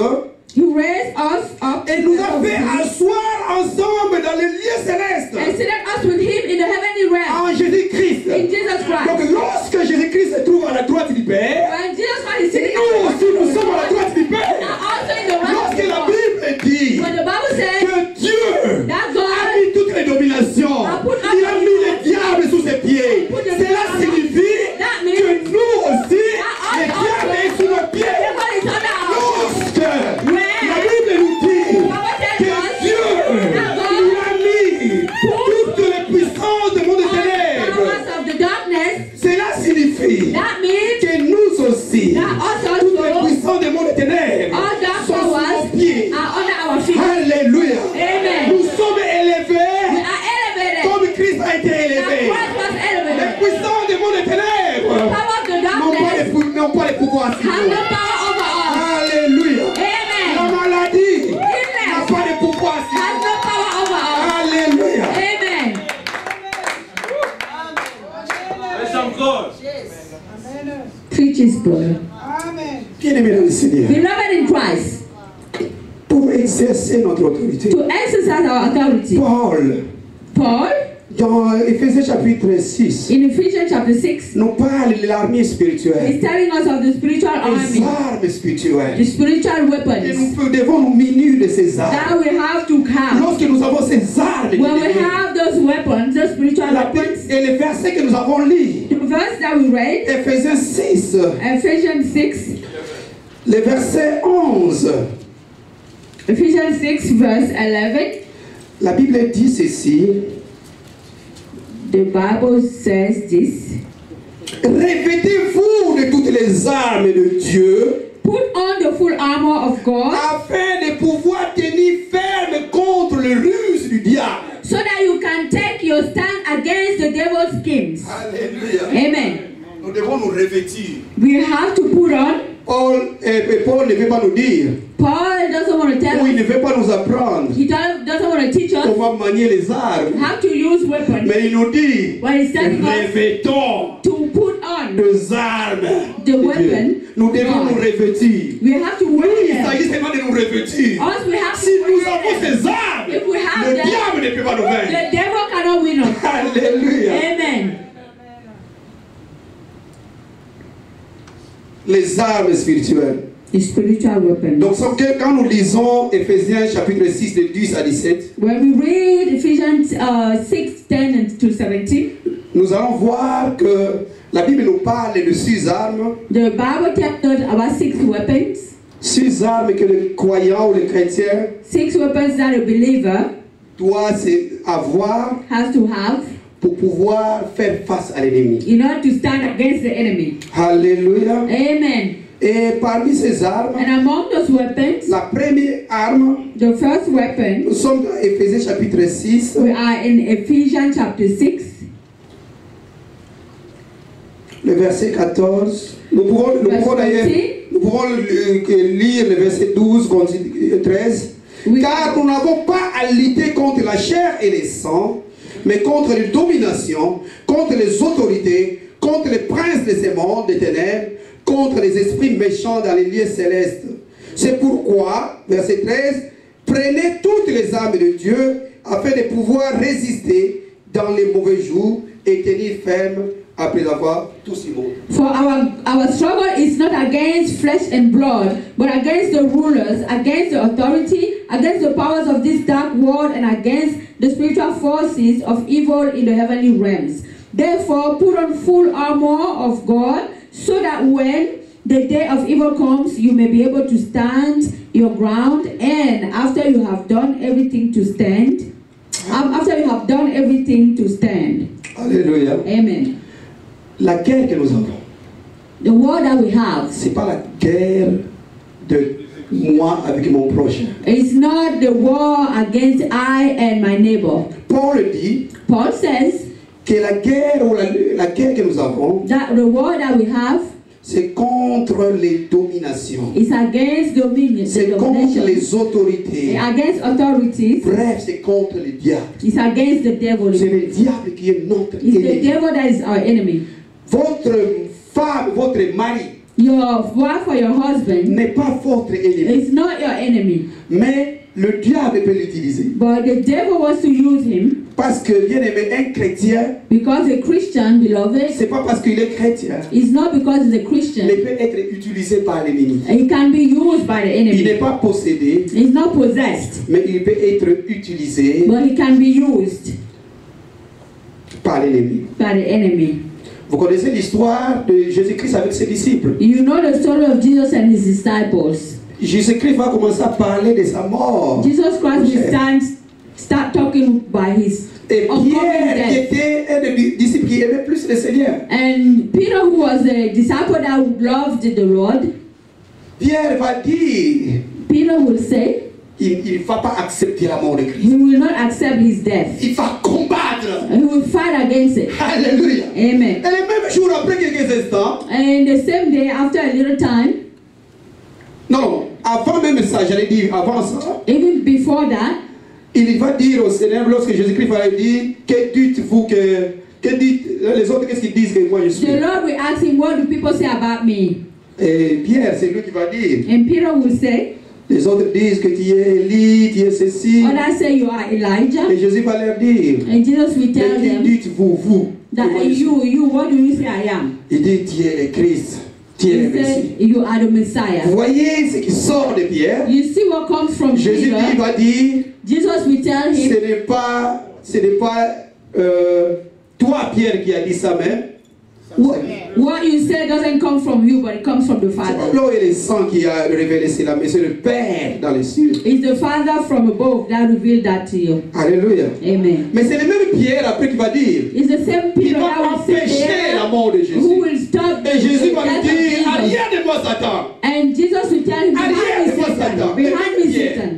He raised us up Et nous a fait asseoir ensemble dans les lieux célestes. and seated us with Him in the heavenly realm En Jésus-Christ. in Jesus Christ. Donc lorsque Jésus-Christ se trouve à la droite du Père, When Jesus Christ is sitting nous aussi nous sommes à la droite du now Père. also in the realm of Lorsque la God. Bible dit When the Bible says que Dieu that a God mis toutes les dominations, il a mis les diables sous ses pieds. Cela signifie que nous aussi, les diables sont sous nos pieds. everybody is under our Nous pouvoir sur has nous. no power over us. Alléluia. Amen. La maladie n'a Illness pas de pouvoir sur has nous. no power over us. Alléluia. Amen. Preach His word. Bien-aimés dans le Seigneur, Beloved in Christ, pour exercer notre autorité, to exercise our authority, Paul, dans Éphésiens chapitre 6, in Ephesians chapter 6, nous parle de l'armée spirituelle, is telling us of the spiritual des army, armes spirituelles. the spiritual Et weapons nous devons nous munir de ces armes. that we have to have. Lorsque nous avons ces armes, When we bien-aimés, have those weapons, those spiritual weapons, et le verset que nous avons lu, the verse that we read, Éphésiens 6, Ephesians 6, le verset 11, Ephesians 6 verse 11, la Bible dit ceci: the Bible says this: revêtez-vous de toutes les armes de Dieu, put on the full armor of God, afin de pouvoir tenir ferme contre le ruse du diable. so that you can take your stand against the devil's schemes. Alléluia. Amen. Nous devons nous revêtir. We have to put on. Paul ne veut pas nous dire, Paul doesn't want to tell ou il us. ne veut pas nous apprendre He doesn't want to teach us comment manier les armes, how to use weapons. mais il nous dit, But he's telling us revêtons to put on. les armes The de weapon. Dieu. Nous devons nous revêtir. We have to Oui, wear il them. s'agit seulement de nous revêtir. Once we have Si to nous wear avons them, ces armes, if we have le them, diable ne peut pas nous vaincre. the devil cannot win us. Alléluia. Amen. Les armes spirituelles. The spiritual weapon. Donc, quand nous lisons Éphésiens chapitre 6, de 10 à 17, When we read Ephesians 6, 10 and to 17, nous allons voir que la Bible nous parle de 6 armes. the Bible tells us about 6 weapons. 6 armes que le croyant ou le chrétien 6 weapons that a believer doit avoir has to have pour pouvoir faire face à l'ennemi. in order to stand against the enemy. Alléluia. Amen. Et parmi ces armes, And among those weapons, la première arme, the first weapon, nous sommes dans Éphésiens chapitre 6, we are in Ephesians chapter 6, le verset 14. Nous pouvons d'ailleurs lire le verset 12, 13. Oui. Car nous n'avons pas à lutter contre la chair et les sangs, mais contre les dominations, contre les autorités, contre les princes de ces mondes des ténèbres, contre les esprits méchants dans les lieux célestes. C'est pourquoi, verset 13, prenez toutes les armes de Dieu afin de pouvoir résister dans les mauvais jours et tenir ferme après avoir tout ce monde. For our struggle is not against flesh and blood, but against the rulers, against the authority, against the powers of this dark world, and against the spiritual forces of evil in the heavenly realms. Therefore, put on full armor of God, so that when the day of evil comes, you may be able to stand your ground, and after you have done everything to stand, Alléluia. Amen. La guerre que nous avons, The war that we have, c'est pas la guerre de moi avec mon prochain. it's not the war against I and my neighbor. Paul dit Paul says que la guerre ou la guerre que nous avons, that the war that we have c'est contre les dominations. is against dominion, C'est the contre domination, les autorités. against authorities. Bref, c'est contre le diable. It's against the devil. C'est le diable qui est notre It's the ennemi. devil that is our enemy. Votre femme, votre mari Your wife or your husband n'est pas votre ennemi. is not your enemy, Mais le diable peut l'utiliser. but the devil wants to use him Parce que, bien aimé, un chrétien, because a Christian, beloved, c'est pas parce qu'il est chrétien, is not because he's a il Christian. peut être utilisé par l'ennemi. He can be used by the Il n'est enemy. pas possédé, He's not possessed, mais il peut être utilisé but he can be used par l'ennemi. by the enemy. Vous connaissez l'histoire de Jésus-Christ avec ses disciples. You know the story of Jesus and his disciples. Jésus-Christ va commencer à parler de sa mort. Jesus Christ will start talking by his Et upcoming Pierre, qui death. était un des disciples qui aimait plus le Seigneur. And Peter, who was a disciple that loved the Lord, Pierre va dire, Peter will say, il ne va pas accepter la mort de Christ. He will not accept his death. Il va combattre. He will fight against it. Alléluia. Amen. Et le même jour, après quelques instants, And the same day, after a little time, non, avant même ça, j'allais dire, avant ça, even before that, il va dire au Seigneur, lorsque Jésus-Christ va lui dire, que dites-vous que dites, les autres, qu'est-ce qu'ils disent que moi je suis? the Lord will ask him, what do people say about me? Et Pierre, c'est lui qui va dire. And Peter will say, Les autres disent que tu es Élie, tu es ceci. others say you are Elijah. Et Jésus va leur dire, And Jesus will tell mais qui them dites-vous, vous? that Que moi je suis? you, what do you say I am? Il dit, tu es le Christ, tu es le He Messie. said, you are the Messiah. Vous voyez ce qui sort de Pierre? You see what comes from Jésus Peter? va dire, Jesus will tell him, ce n'est pas toi, Pierre, qui a dit ça même. what you say doesn't come from you, but it comes from the C'est pas Father. l'eau et le sang qui a révélé cela, mais c'est le Père dans les cieux. It's the Father from above that revealed that to you. Alléluia. Amen. Mais c'est le même Pierre après qui va dire, It's the same il Peter va that will say empêcher la there, mort de who Jésus. will stop the Et Jésus va lui death of dire, Jesus. arrière de moi Satan. And Jesus will tell him, behind Arrière me de moi Satan. Satan, behind me Pierre. Satan.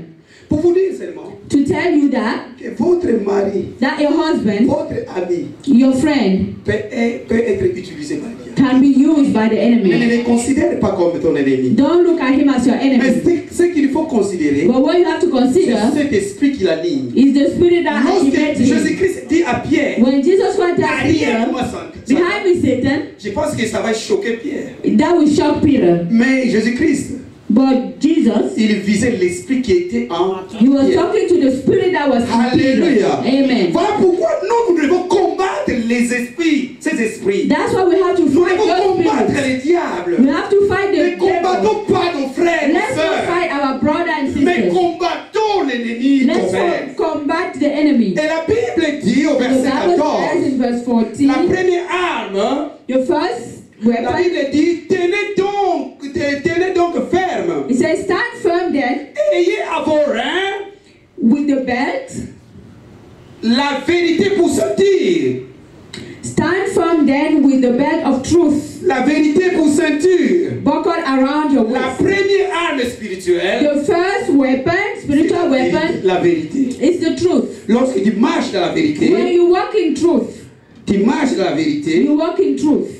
Pour vous dire seulement To tell you that que votre mari, your husband, votre ami, your friend, peut être utilisé par Dieu. can be used by the Mais ne enemy. les considère pas comme ton ennemi. Don't look at him as your Mais enemy. ce qu'il faut considérer, But what you have to c'est consider cet esprit qui l'anime. is the spirit that Lorsque animated him. Jésus-Christ dit à Pierre, When Jesus Christ tells arrière de Peter, moi Satan, behind me Satan, je pense que ça va choquer Pierre. that will shock Peter. Mais Jésus-Christ, But Jesus, il visait l'esprit qui était en he was Pierre. talking to the spirit that was in Peter. Alléluia. Amen. Voilà pourquoi nous devons combattre les esprits, ces esprits. That's why we have to Nous fight devons those combattre spirits. les diables. We have to fight Ne the devil. combattons pas nos frères et Let's not sœurs, fight our brother and mais sisters. combattons l'ennemi Let's toi-même. combat the enemy. Et la Bible dit au The verset Bible 14, says in verse la 14, première arme, the first la weapon, Bible dit, tenez donc ferme. it says, stand firm then Ayez à vos reins with the belt. la vérité pour sortir. Stand firm then with the belt of truth La vérité pour ceinture. buckled around your La waist. première arme spirituelle, The first weapon, spiritual weapon, la vérité. is the truth. Lorsque tu marches dans la When vérité, you walk in truth, tu marches dans la vérité, you walk in truth.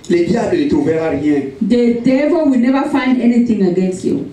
les diables ne trouvera rien. The devil will never find anything against you.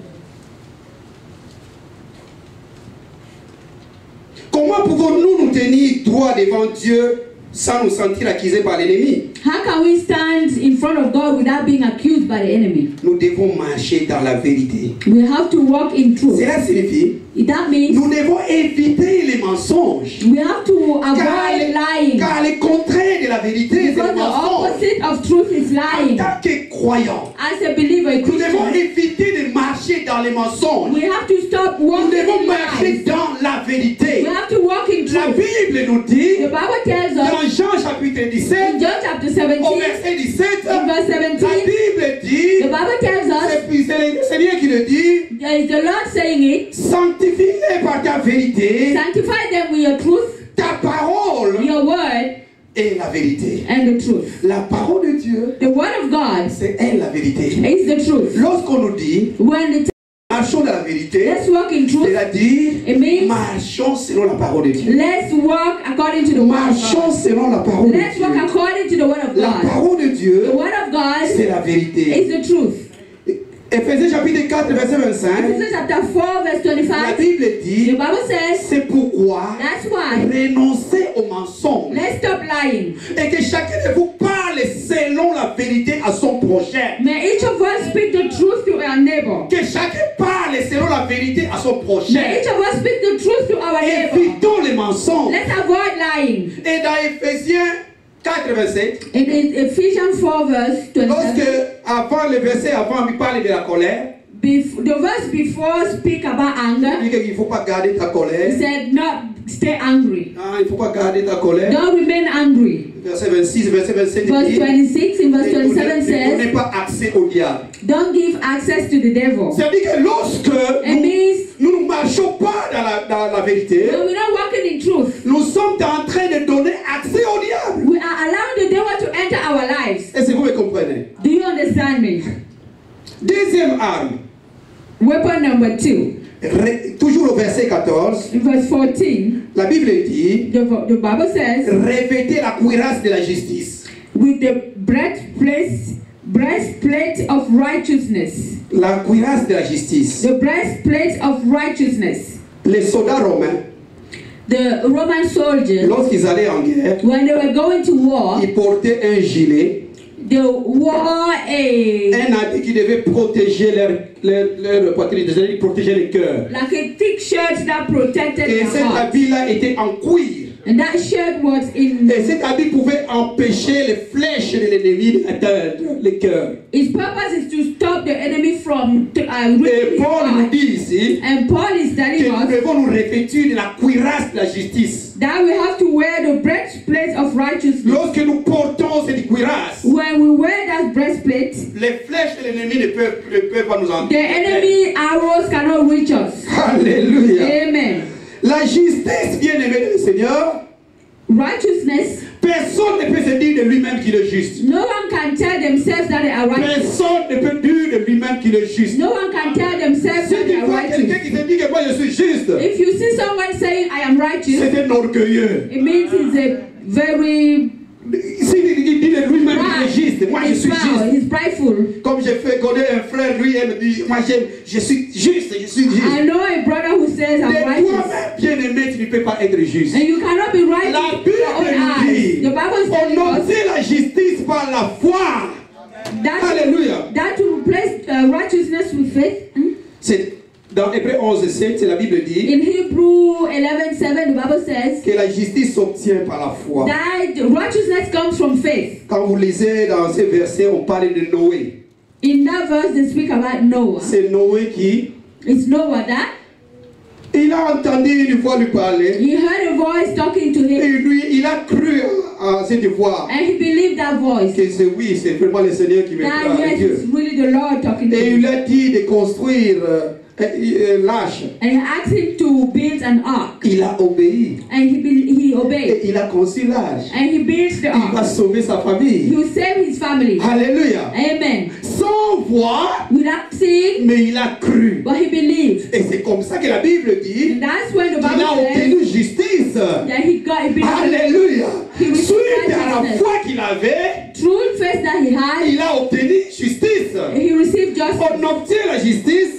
Comment pouvons-nous nous tenir droit devant Dieu sans nous sentir accusés par l'ennemi? How can we stand in front of God without being accused by the enemy? Nous devons marcher dans la vérité. We have to walk in truth. Cela signifie, That means nous devons éviter les mensonges. we have to Car avoid lying. le contraire de la vérité, c'est Because le the mensonge. opposite of truth is En lying. tant que croyants, As a believer, a nous devons Christian, éviter de marcher dans les mensonges. we have to stop Nous walking devons in marcher lies. dans la vérité. We have to walk in La truth. Bible nous dit, The Bible tells us dans Jean chapitre 17, in John chapter 17, au verset 17, in verse la 17, Bible dit, the Bible tells us, c'est le Seigneur qui le dit, there is the Lord saying it, sanctifie-les par ta vérité, sanctify them with your truth, ta parole your word, est la vérité. and the truth. La parole de Dieu, The word of God c'est elle la vérité. is the truth. Lorsqu'on nous dit, When it marchons dans la vérité, let's walk in truth, c'est-à-dire, it means marchons selon la parole de Dieu. let's walk according to the word of Marchons God. selon la parole de Let's walk Dieu. according to the word of La God. parole de Dieu, The word of God c'est la vérité. is the truth. Éphésiens chapitre 4, verset 25, Ephesians chapter 4, verse la 25, Bible the dit, Bible says, c'est pourquoi that's why renoncez au mensonge let's stop lying. et que chacun de vous parle selon la vérité à son prochain. May each of us speak the truth to our neighbor. Que chacun parle selon la vérité à son prochain. May each of us speak the truth to our neighbor. Évitons les mensonges. Let's avoid lying. Et dans Éphésiens 4, 27, In Ephesians 4, verse lorsque 27, avant le verset avant, il parle de la colère, the verse before speak about il anger, dit qu'il ne faut pas garder ta he colère. said, not stay angry. Ah, il ne faut pas garder ta colère. Don't remain angry. Verset 26, verset 27 Verse dit, 26 in verse 27 ne says, donnez pas accès au diable. don't give access to the devil. C'est-à-dire que lorsque It means nous ne marchons pas dans la vérité, when we're not walking in truth, nous sommes en train de donner accès au diable. we are allowing the devil to enter our lives. Est-ce que vous me comprenez? Do you understand me? Deuxième arme, Weapon number 2. Toujours au verset 14, In verse 14, la Bible dit, the Bible says, revêtez la cuirasse de la justice. with the breastplate of righteousness. La cuirasse de la justice. The breastplate of righteousness. Les soldats romains, The Roman soldiers, lorsqu'ils allaient en guerre, when they were going to war, ils portaient un gilet, they wore un habit qui devait protéger leur poitrine, c'est-à-dire protéger le cœur. like a thick shirt that protected Et their cet heart. habit-là était en cuir. And that shirt was in. Et cet habit pouvait empêcher les flèches de l'ennemi d'atteindre le cœur. Its purpose is to stop the enemy from Et reaching his Paul nous heart. dit ici And Paul is que telling nous us devons nous revêtir de la cuirasse de la justice. that we have to wear the breastplate of righteousness. Lorsque nous portons cette cuirasse, When we wear that breastplate, les flèches de l'ennemi ne peuvent pas nous the entrer. enemy arrows cannot reach us. Alléluia. Amen. La justice, bien-aimée de le Seigneur, Righteousness, personne ne peut se dire de lui-même qu'il est juste. no one can tell themselves that they are righteous. Personne ne peut dire de lui-même qu'il est juste. No one can tell themselves Si that they tu are vois quelqu'un righteous. qui te dit que moi je suis juste, If you see someone saying, I am righteous, c'est un orgueilleux. it means he's a very S'il dit de lui-même qu'il est juste, moi je he's suis proud, juste. he's prideful. Comme j'ai fait connaître un frère, lui, il me dit, moi je suis juste, je suis juste. I know a brother who says, I'm Mais righteous. toi-même, bien-aimé, tu ne peux pas être juste. And you cannot be righteous La in your own Bible nous eyes. dit, The Bible is on telling us obtient la justice par la foi. Alléluia. that to replace righteousness with faith. C'est dans Hébreux 11:7, la Bible dit In Hebrew 11:7, the Bible says que la justice s'obtient par la foi. that righteousness comes from faith. Quand vous lisez dans ces versets, on parle de Noé. In that verse, they speak about Noah. C'est Noé qui, It's Noah that il a entendu une voix lui parler. he heard a voice talking to Et him, lui, il a cru à cette voix. and he believed that voice. Que c'est oui, c'est vraiment le Seigneur qui me That parle. yes, Dieu. it's really the Lord talking to Et il him. lui a dit de construire l'arche. And he asked him to build an ark, Il a obéi. and he obeyed, Et il a construit l'arche. and he built the Il va ark. sauver sa He famille. will save his family. Alléluia. Amen. Sans voir, Without seeing, mais il a cru. but he believed. Et c'est comme ça que la Bible dit And that's when the qu'il a Bible says obtenu justice. that he believed. Alléluia. He received Suite à la righteousness. foi qu'il avait, Through faith that he had, il a obtenu justice. he received justice. On obtient la justice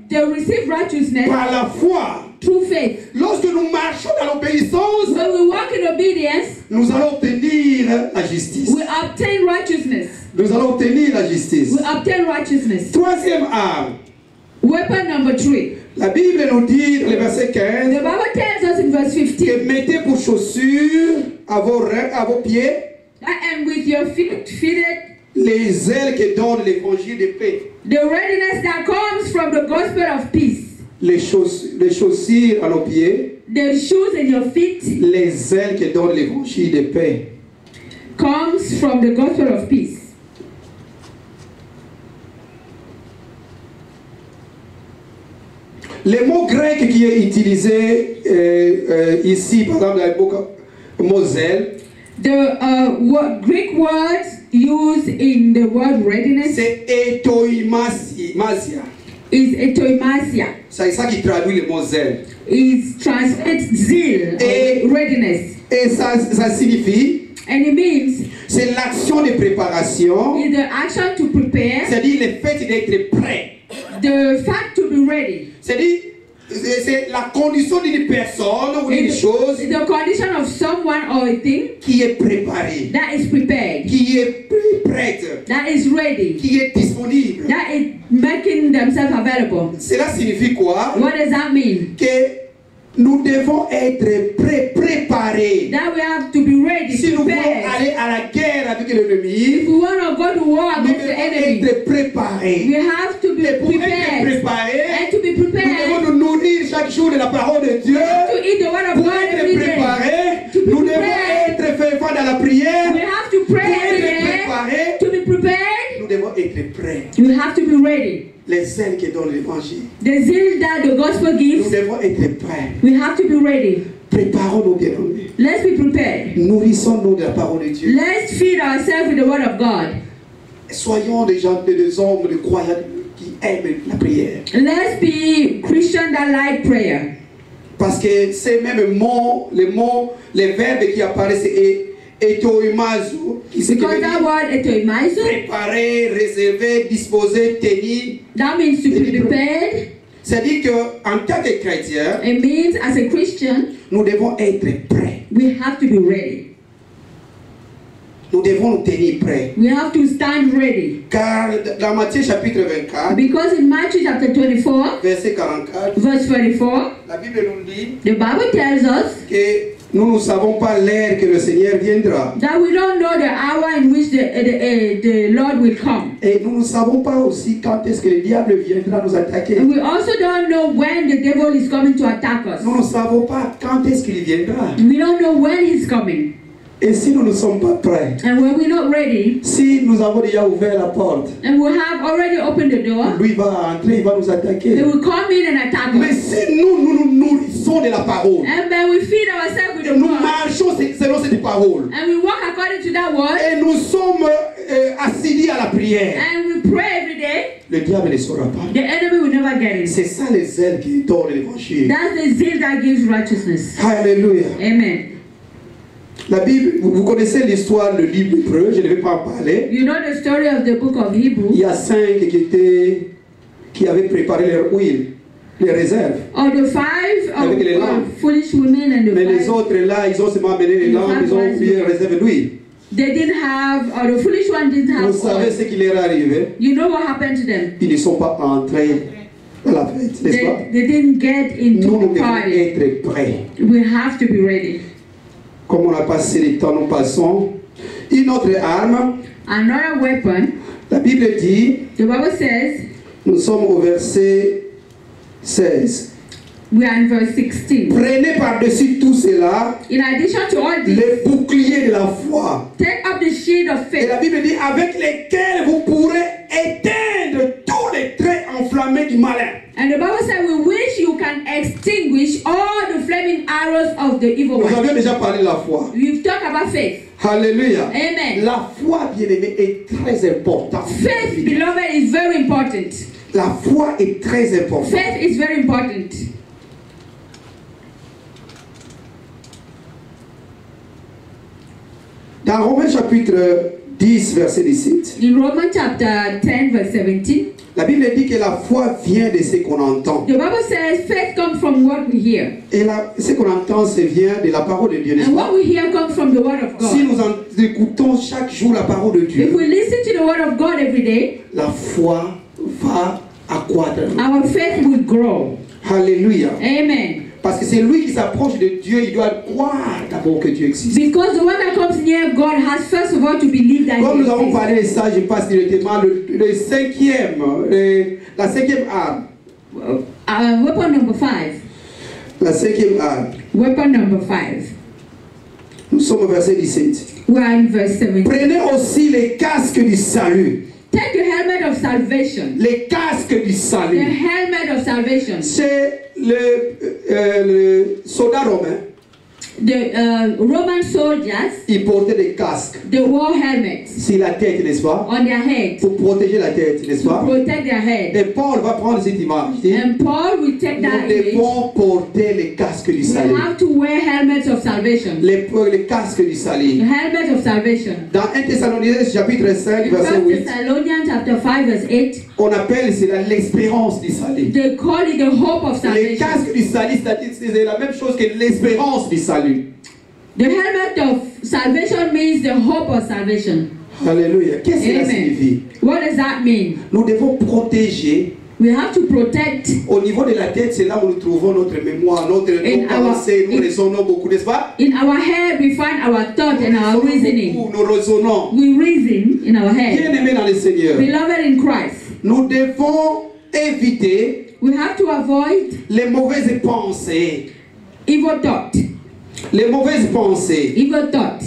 They received righteousness par la foi. through faith. Lorsque nous marchons dans l'obéissance, When we walk in obedience, nous allons obtenir la justice. we obtain righteousness. Nous allons obtenir la justice. We obtain righteousness. Troisième arme. Weapon number 3. La Bible nous dit dans le verset 15 The Bible tells us in verse 15, que mettez pour chaussures à vos pieds and with your feet fitted, les ailes que donne l'évangile de paix. the readiness that comes from the gospel of peace. Les chaussures à nos pieds, The shoes in your feet les ailes que donne l'évangile de paix. comes from the gospel of peace. Le mot grec qui est utilisé ici, par exemple, dans le mot Moselle, The Greek word used in the word readiness c'est etoimasia. is etoimasia. C'est ça qui traduit le mot zèle. Is translated zeal, or readiness. Et ça signifie, And it means c'est l'action de préparation, is the action to prepare, c'est-à-dire le fait d'être prêt. the fact to be ready. C'est-à-dire, c'est la condition d'une personne ou d'une chose It's the condition of someone or a thing qui est préparée, that is prepared, qui est prête, that is ready, qui est disponible. that is making themselves available. Cela signifie quoi? What does that mean? Que nous devons être préparés. That we have to be ready, Si nous voulons prepared. aller à la guerre avec If l'ennemi, we want to go to war nous against the devons enemy, être préparés. we have to be Et pour être prepared. préparés, And to be nous devons prepared, nous nourrir chaque jour de la parole de Dieu. to eat the word of Pour God être every day. préparés, To be nous devons prepared. être fervents dans la prière. We have to Pour pray every être day. préparés, To be prepared, nous devons être prêts. you have to be ready. Les ailes qui donnent l'évangile. The zeal that the gospel Nous gives, devons être prêts. we have to be ready. Préparons-nous, bien-aimés. Let's be prepared. Nourrissons-nous de la parole de Dieu. Let's feed ourselves with the word of God. Soyons des gens, des hommes, des croyants qui aiment la prière. Let's be Christians that like prayer. Parce que c'est même les verbes qui apparaissent, c'est etoimazu, qui se Because that word etoimaizo, préparer, réserver, disposer, tenir. that means to be prepared. C'est-à-dire qu'en tant que chrétien, It means as a Christian, nous devons être prêts. we have to be ready. Nous devons nous tenir prêts. We have to stand ready. Car dans Matthieu chapitre 24, Because in Matthew chapter 24, verset 44, verse 44, la Bible nous dit the Bible tells us que nous ne savons pas l'heure que le Seigneur viendra. that we don't know the hour in which the Lord will come. Et nous ne savons pas aussi quand est-ce que le diable viendra nous attaquer. And we also don't know when the devil is coming to attack us. Nous ne savons pas quand est-ce qu'il viendra. We don't know when he's coming. Et si nous ne sommes pas prêts, And when we're not ready, si nous avons déjà ouvert la porte, and we have already opened the door, lui va entrer, il va nous attaquer. they will come in and attack Mais us. si nous nous nourrissons de la parole, And then we feed ourselves with et the nous word, marchons selon cette parole, and we walk according to that word, et nous sommes assidus à la prière, and we pray every day, le diable ne saura pas. the enemy will never get in. C'est ça les ailes qui donnent l'évangile. That's the zeal that gives righteousness. Alléluia. Amen. La Bible, vous connaissez l'histoire, le livre hébreu, je ne vais pas en parler. You know the story of the book of Il Hebrew. y a 5 qui avaient préparé leur huile, les réserves. Or the five Avec les lampes. foolish women and the Mais les five, autres là, ils ont seulement amené les lampes, ils ont oublié les réserves d'huile. they didn't have, or the foolish one didn't have Vous savez oil. ce qui leur est arrivé? You know what happened to them? Ils ne sont pas entrés dans la fête, n'est-ce pas? They didn't get into Nous the devons party. être prêts. We have to be ready. Comme on a passé le temps, nous passons. Une autre arme, Another weapon, la Bible dit, the Bible says, nous sommes au verset 16. we are in verse 16. Prenez par-dessus tout cela In addition to all this, les boucliers de la foi. take up the shield of Et la faith, Bible dit, avec lesquels vous pourrez éteindre tous les traits enflammés du malin. and the Bible says, with which you can extinguish all the flaming arrows of the evil Nous one. avions déjà parlé de la foi. We've talked about faith. Alléluia. Amen. La foi, bien-aimée, est très importante. Faith, beloved, is very important. La foi est très importante. Faith is very important. Dans Romains chapitre 10, verset 17, In Romans chapter 10, verse 17, la Bible dit que la foi vient de ce qu'on entend. the Bible says faith comes from what we hear. Et ce qu'on entend, ça vient de la parole de Dieu, n'est-ce And pas? what we hear comes from the word of Si God. nous écoutons chaque jour la parole de If Dieu, we listen to the word of God every day, la foi va accroître. our faith will grow. Alléluia. Amen. Parce que c'est lui qui s'approche de Dieu, il doit croire d'abord que Dieu existe. Because the one that comes near God has first of all to believe that Comme he nous avons exists. parlé de ça, je passe directement la cinquième arme. Weapon number 5. La cinquième arme. Weapon number 5. Nous sommes au verset 17. We are in verse 17. Prenez aussi les casques du salut. Take the helmet of salvation. Les casques du The salut. helmet of salvation. C'est le soldat romain. The Roman soldiers, Il portait des casques they wore helmets sur la tête, n'est-ce pas? on their head Pour protéger la tête, n'est-ce to pas? protect their head. Et Paul va prendre cette image. Il dit, And Paul will take that nous image. devons porter les casques du We salut. have to wear helmets of salvation. Les casques du The salut. helmet of salvation. Dans 1 Thessaloniciens chapitre 5, In verset 1 8, Thessalonians chapter 5 verse 8, on appelle cela l'espérance du salut. they call it the hope of Les salvation. casques du salut, c'est la même chose que l'espérance du salut. The helmet of salvation means the hope of salvation. Alléluia. Qu'est-ce que cela signifie? What does that mean? Nous devons protéger. We have to protect. Au niveau de la tête, c'est là où nous trouvons notre mémoire, nos pensées, nous raisonnons beaucoup, n'est-ce pas? In our head we find our thought and our reasoning. Nous raisonnons. We reason in our head. Bien aimé dans le Seigneur, Beloved in Christ, nous devons éviter we have to avoid les mauvaises pensées. evil thought. Les mauvaises pensées. Evil thought.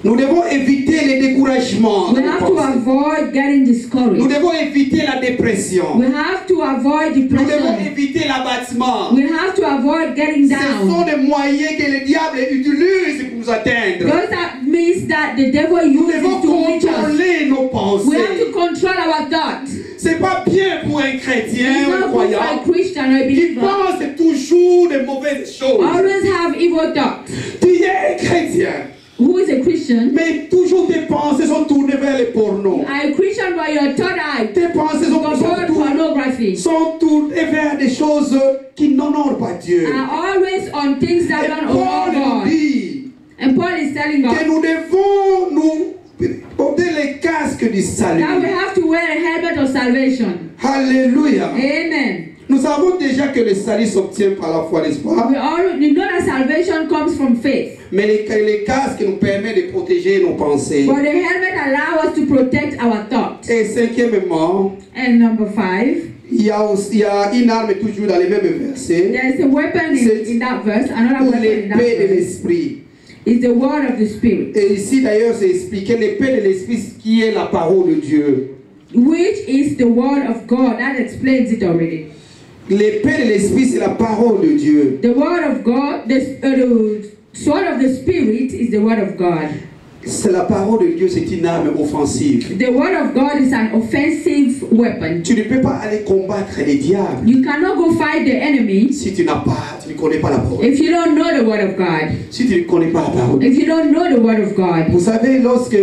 Nous devons éviter les découragements. We have to avoid getting Nous discouraged. devons éviter la dépression. We have to avoid Nous devons depression. éviter l'abattement. We have to avoid getting Ce sont down. des moyens que le diable utilise pour nous atteindre. Those are means that the devil Nous uses devons to reach us. contrôler nos We have pensées. to control our thoughts. C'est pas bien pour un chrétien, It's un not good for a croyant, Christian or a qui believer. pense toujours de mauvaises choses. Always have evil thoughts. Tu es un chrétien, Who is a Christian? mais toujours tes pensées sont tournées vers les pornos. Are a Christian by your third eye? Tes pensées Toward pornography. sont tournées vers des choses qui n'honorent pas Dieu. Are always on things that Et don't Paul honor nous God. dit And Paul is telling que us nous devons nous porter les casques du salut. that we have to wear a helmet of salvation. Alléluia. Amen. Nous savons déjà que le salut s'obtient par la foi, n'est-ce pas? We know that salvation comes from faith. Mais les casques nous permettent de protéger nos pensées. But the helmet allows us to protect our thoughts. Et cinquièmement, And number 5, il y a une arme toujours dans les mêmes versets. there is a weapon in that verse, another weapon in that L'épée de verse. l'esprit. Is the word of the Spirit, Et ici d'ailleurs c'est expliqué l'épée de l'esprit qui est la parole de Dieu. which is the word of God. That explains it already. L'épée de l'esprit c'est la parole de Dieu. The word of God, the sword of the Spirit is the word of God. C'est la parole de Dieu, c'est une arme offensive. The word of God is an offensive weapon. Tu ne peux pas aller combattre les diables You cannot go fight the enemy si tu ne connais pas la parole. if you don't know the word of God. Si tu ne connais pas la parole. If you don't know the word of God. Vous savez, lorsque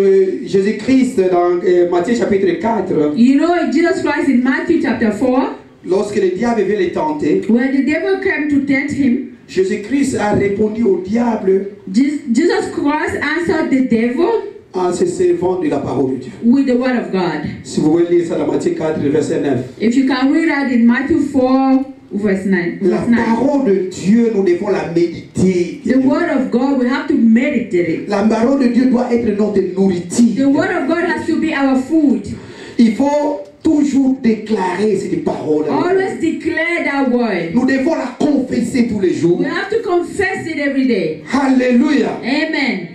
Jésus-Christ dans Matthieu chapitre 4, You know Jesus Christ in Matthew chapter 4, lorsque le diable veut les tenter, when the devil came to tempt him, Jésus-Christ a répondu au diable Jesus Christ answered the devil en se servant de la parole de Dieu. with the word of God. Si vous voulez lire ça dans Matthieu 4, verset 9. If you can read that in Matthew 4, verse 9. La parole de Dieu, nous devons la méditer. The word of God, we have to meditate it. La parole de Dieu doit être notre nourriture. The word of God has to be our food. Il faut toujours déclarer cette parole. Always declare that word. Nous devons la confesser tous les jours. We have to confess it every day. Alléluia. Amen.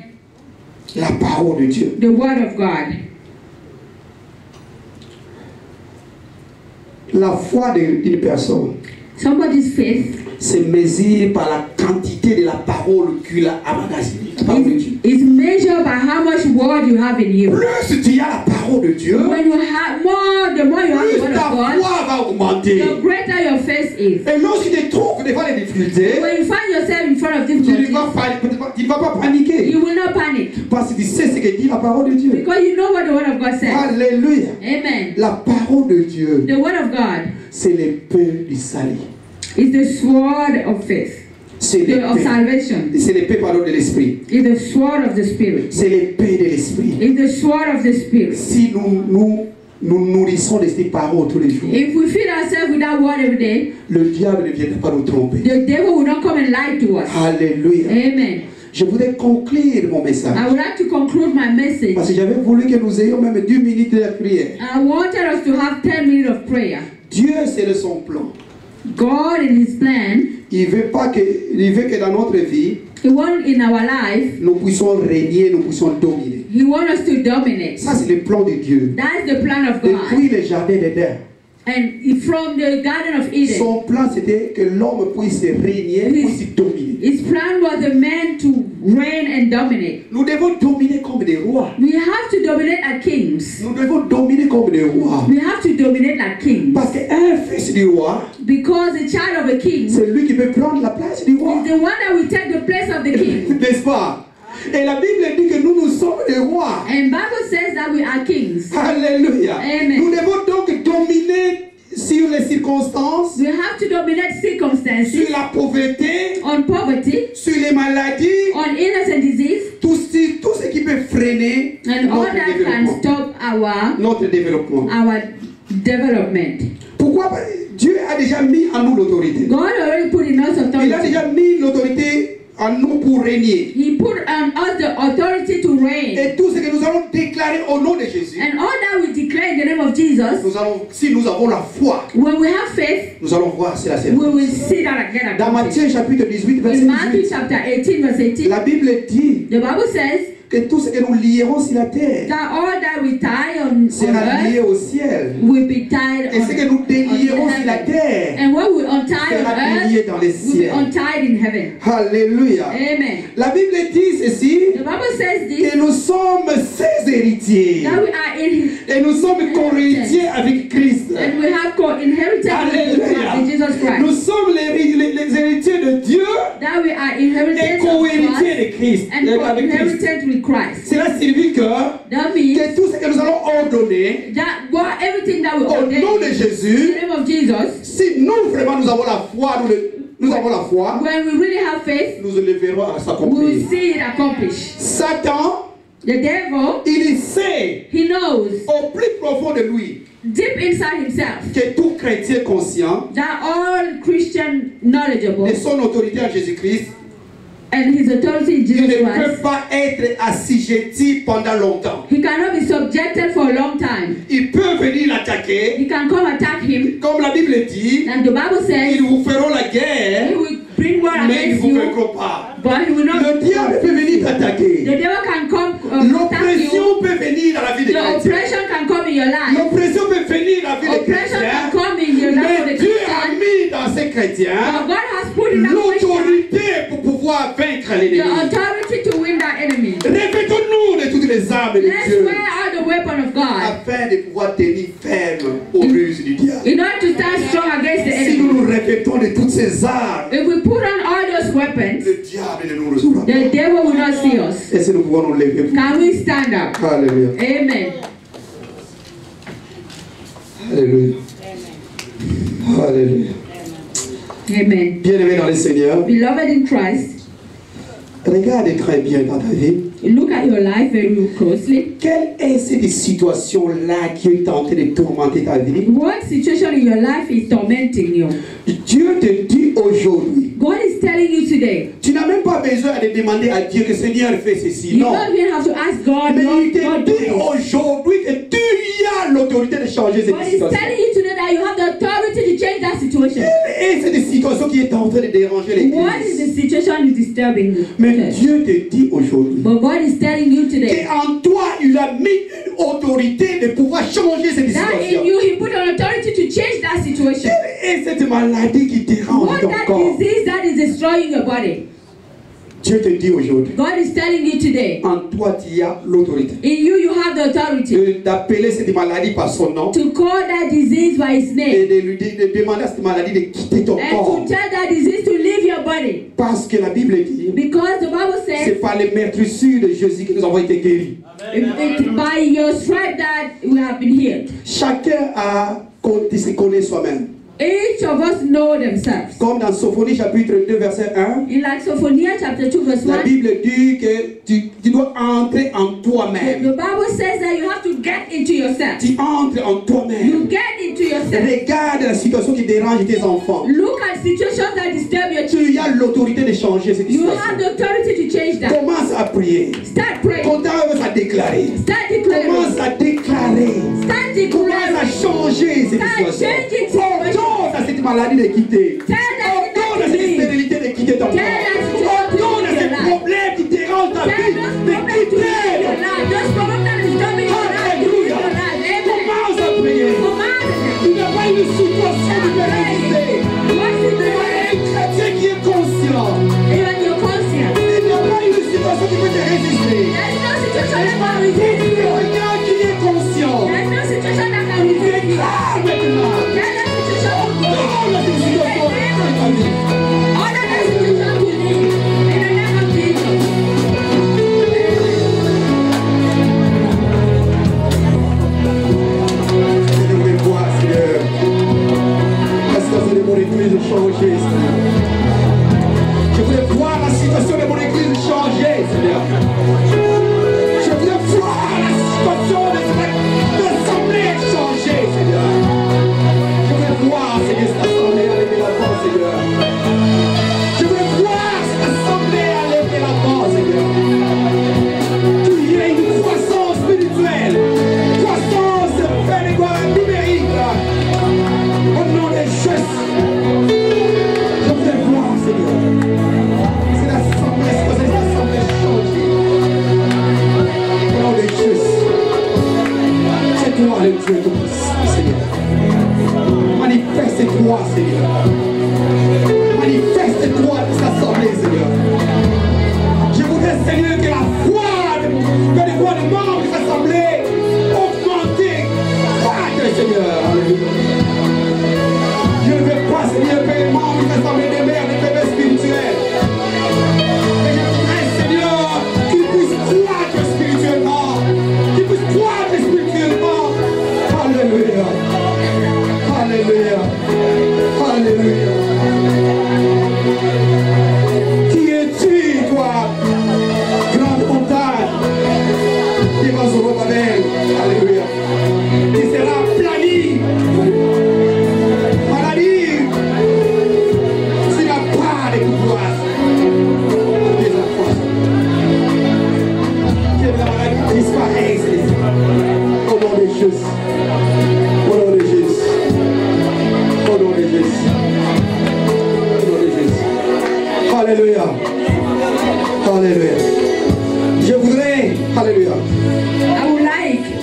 La parole de Dieu. The word of God. La foi d'une personne Somebody's faith se mesure par la quantité de la parole qu'il a emmagasinée. La parole de Dieu. is measured by how much word you have in you. Plus tu as la parole de Dieu, When you have more, the more you have the plus word ta of God, foi va augmenter. the greater your faith is. Et lorsque tu te trouves devant les difficultés, When you find yourself in front of tu ne difficulties, vas pas paniquer. you will not panic Parce que tu sais ce que dit la parole de Dieu. because you know what the word of God says. Alléluia. Amen. La parole de Dieu, The word of God c'est l'épée du salut. is the sword of faith, C'est of l'épée. salvation. C'est l'épée, pardon, de l'esprit. Is the sword of the Spirit. C'est l'épée de l'esprit. Is the sword of the Spirit. Si nous nourrissons de ces paroles tous les jours, If we feed ourselves with that word every day, le diable ne viendra pas nous tromper. the devil will not come and lie to us. Alléluia. Amen. Je voudrais conclure mon message. I would like to conclude my message. Parce que j'avais voulu que nous ayons même 2 minutes de prière. I wanted us to have 10 minutes of prayer. Dieu, c'est son plan. God in His plan, Il veut que dans notre vie, He wants in our life, nous puissions régner, nous puissions dominer. He wants us to dominate. Ça, c'est le plan de Dieu. That is the plan of God. Depuis le jardin d'Éden, And from the Garden of Eden, son plan c'était que l'homme puisse régner, puisse dominer. His plan was the man to reign and dominate. Nous devons dominer comme des rois. We have to dominate like kings. Nous devons dominer comme des rois. We have to dominate like kings. Parce qu'un fils du roi, Because the child of a king c'est lui qui peut prendre la place du roi. is the one that will take the place of the king. N'est-ce pas? Et la Bible dit que nous sommes des rois. And Bible says that we are kings. Alléluia. Amen. Nous devons donc dominer sur les circonstances, We have to dominate circumstances, sur la pauvreté, on poverty, sur les maladies, on illness and disease, tout ce qui peut freiner and all notre that can développement. stop Notre développement. our development. Pourquoi? Dieu a déjà mis en nous l'autorité. God already put in us Il a authority. déjà mis l'autorité en nous pour régner. He put on us the authority to reign. Et tout ce que nous allons déclarer au nom de Jésus, And all that we declare in the name of Jesus, si nous avons la foi, when we have faith, nous allons voir si la we certitude. will see that again. Dans Matthieu chapitre 18, verset In Matthew 18, chapter 18, verse 18, la Bible dit the Bible says que tout ce que nous lierons sur la terre that all that we tie on sera lié earth au ciel. will be tied Et ce que nous on délierons sur la heaven. terre And what we untie on sera earth liés dans les will be cieux. untied in heaven. Alléluia. Amen. La Bible dit ceci, The Bible says this, que nous sommes ses héritiers. that we are in Et nous sommes co-héritiers avec Christ. and we have co-inheritance Alléluia. in Jesus Nous Christ. sommes les héritiers de Dieu That we are et inheritance of co-héritiers Christ de Christ. and Avec Christ. co-inheritance with Christ. Cela signifie que That means tout ce que nous allons ordonner that everything that we au ordain nom de in Jésus, the name of Jesus, si nous vraiment nous avons la foi, nous avons la foi, when we really have faith, nous le verrons à we will s'accomplir. see it accomplished. Satan, The devil, il sait he knows au plus profond de lui deep inside himself que tout chrétien conscient that all Christian knowledgeable de son autorité en Jésus-Christ, and his authority in il Jesus ne peut Christ, pas être assujetti pendant longtemps. he cannot be subjected for a long time. Il peut venir l'attaquer, He can come attack him, comme la Bible dit, and the Bible says ils vous feront la he guerre, will bring war mais ils ne against vous you, vaincront pas. but he will not. Le diable peut venir The t'attaquer. devil can come attack you. L'oppression peut venir dans la vie des The chrétiens. oppression can come in your life. L'oppression peut venir dans la vie des Oppression can chrétiens. come in your life of Mais the Dieu a Christian. mis dans ces chrétiens But God has put in that Christian l'autorité pour pouvoir vaincre the l'ennemi. authority to win that enemy. Revêtons-nous de toutes les armes de Let's Dieu wear out the weapon of God afin de pouvoir tenir ferme aux ruses du diable. in order to stand strong against the Si nous enemy. nous revêtons de toutes ces armes, If we put on all those weapons, le diable ne nous reçoit pas. the devil will not see us. Et si nous pouvons nous lever. Can we stand up? Alléluia. Amen. Alléluia. Alléluia. Amen. Bien-aimé dans le Seigneur, Beloved in Christ, regarde très bien dans ta vie. look at your life very closely. Quelle est cette situation-là qui est en train de tourmenter ta vie? What situation in your life is tormenting you? Dieu te dit aujourd'hui, God is telling you today. tu n'as même pas besoin de demander à Dieu que Seigneur fais ceci. You Non. don't even have to ask God, Mais Lord, il te God, do dit this. aujourd'hui que tu as l'autorité de changer cette God is situation. telling you today that you have the authority to change that situation. Quelle est cette situation qui est en train de déranger What is l'Église? the situation is disturbing you? Mais Okay. Dieu te dit aujourd'hui But God is telling you today qu'en toi, il a mis une autorité de pouvoir changer cette that in situation. you He put an authority to change that situation. Quelle est cette maladie qui dérange What ton that corps? disease that is destroying your body? Dieu te dit aujourd'hui, God is telling you today, en toi, tu as l'autorité in you you have the authority d'appeler cette maladie par son nom to call that disease by His et name de demander à cette maladie de quitter ton and corps. to tell that disease to leave your body. Parce que la Bible dit, Because the Bible c'est says, par les meurtrissures de Jésus que nous avons été guéris. it's by your stripe that we have been healed. Chacun se connaît soi-même. Each of us know themselves. Comme dans Sophonie chapitre 2 verset 1, In like Sophia chapter 2 verse la 1, Bible dit que tu dois entrer en the toi-même. Bible says that you have to get into yourself. Tu entres en You toi-même. get into yourself. Regarde la situation qui dérange tes enfants. Look at situations that disturb your children. Tu as l'autorité de changer cette You situation. have the authority to change that. Commence à prier. Start praying. Commence à déclarer. Start declaring. Commence à déclarer. Start Commence à declaring. changer cette Start situation. changing situation. Ordonne à cette maladie de quitter. Tell that Ordonne à cette disease. stérilité de quitter ton corps. Tell that situation to Ordonne à leave ces your life. problèmes qui dérangent ta Tell vie those de problems to leave quitter. your life. Those problems that is disturbing your life to leave your life. Amen. Commence à prier. Command them. Tu n'as pas une situation qui peut résister. What Tu situation? es un chrétien qui est conscient. You and your conscience. Il n'y a pas une situation qui peut te résister. There is no situation that can Tu resist es you. quelqu'un qui est conscient. There is no situation that can resist you. Déclare maintenant. Tell that situation to leave. Ordonne à cette situation de ta vie. Order that situation to leave. In the name of Jesus. Je voudrais voir, Seigneur, la situation de mon église changer, Seigneur. Je voudrais voir la situation de mon église changer, Seigneur. Je voudrais voir la situation de cette assemblée changer, Seigneur. Je voudrais voir, Seigneur, cette assemblée lever la voix, Seigneur. Je voudrais voir cette assemblée lever la voix, Seigneur. Qu'il y ait une croissance spirituelle, croissance fait de gloire numérique. Au nom des Jésus, je voudrais voir, Seigneur. C'est l'assemblée, c'est l'assemblée changée. Au nom des Jésus, c'est toi le Dieu tout-puissant, Seigneur. Manifeste-toi, Seigneur. Alléluia. Je voudrais, Seigneur, que la foi des membres de l'Assemblée augmente. Seigneur. Alléluia. Je ne veux pas, Seigneur, que les membres de l'Assemblée des mères, des bébés spirituels. Mais je voudrais, Seigneur, qu'ils puissent croître spirituellement. Qu'ils puissent croître spirituellement. Alléluia. Alléluia. Alléluia. Qui es-tu, toi, grande montagne, qui va se Babel? Alléluia. Qui sera plani. Maladie. Tu n'as pas de pouvoir. Des enfants. Que la maladie disparaisse. Au nom de Jésus. Au nom de Jésus. Au nom de Jésus. Au nom de Jésus. Alléluia. Alléluia. Je voudrais, alléluia.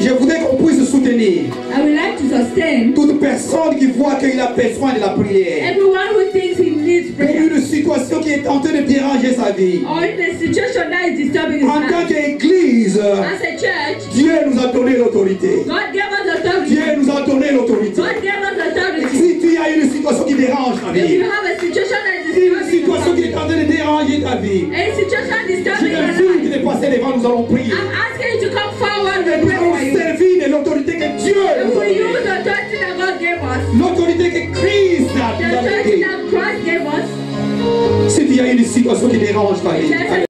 Je voudrais qu'on puisse soutenir I would like to sustain toute personne qui voit qu'il a besoin de la prière. everyone who thinks he needs Pour prayer. une situation qui est en train de déranger sa vie. Or in a situation that is disturbing his En tant life. qu'Église, As a church, Dieu nous a donné l'autorité. God gave us authority. Dieu nous a donné l'autorité. God gave us authority. Si tu as une situation qui dérange ta If you vie, have a situation that is une disturbing your situation qui life, est en train de déranger ta vie, a situation je disturbing your t'invite life, de passer devant, nous allons prier. I'm asking you to come forward Et and nous pray allons for you. servir de l'autorité que Dieu And nous a we use donnée. the authority that God gave us. L'autorité que Christ The nous a authority donnée. that Christ gave us. Si tu as une situation qui dérange ta vie, There's a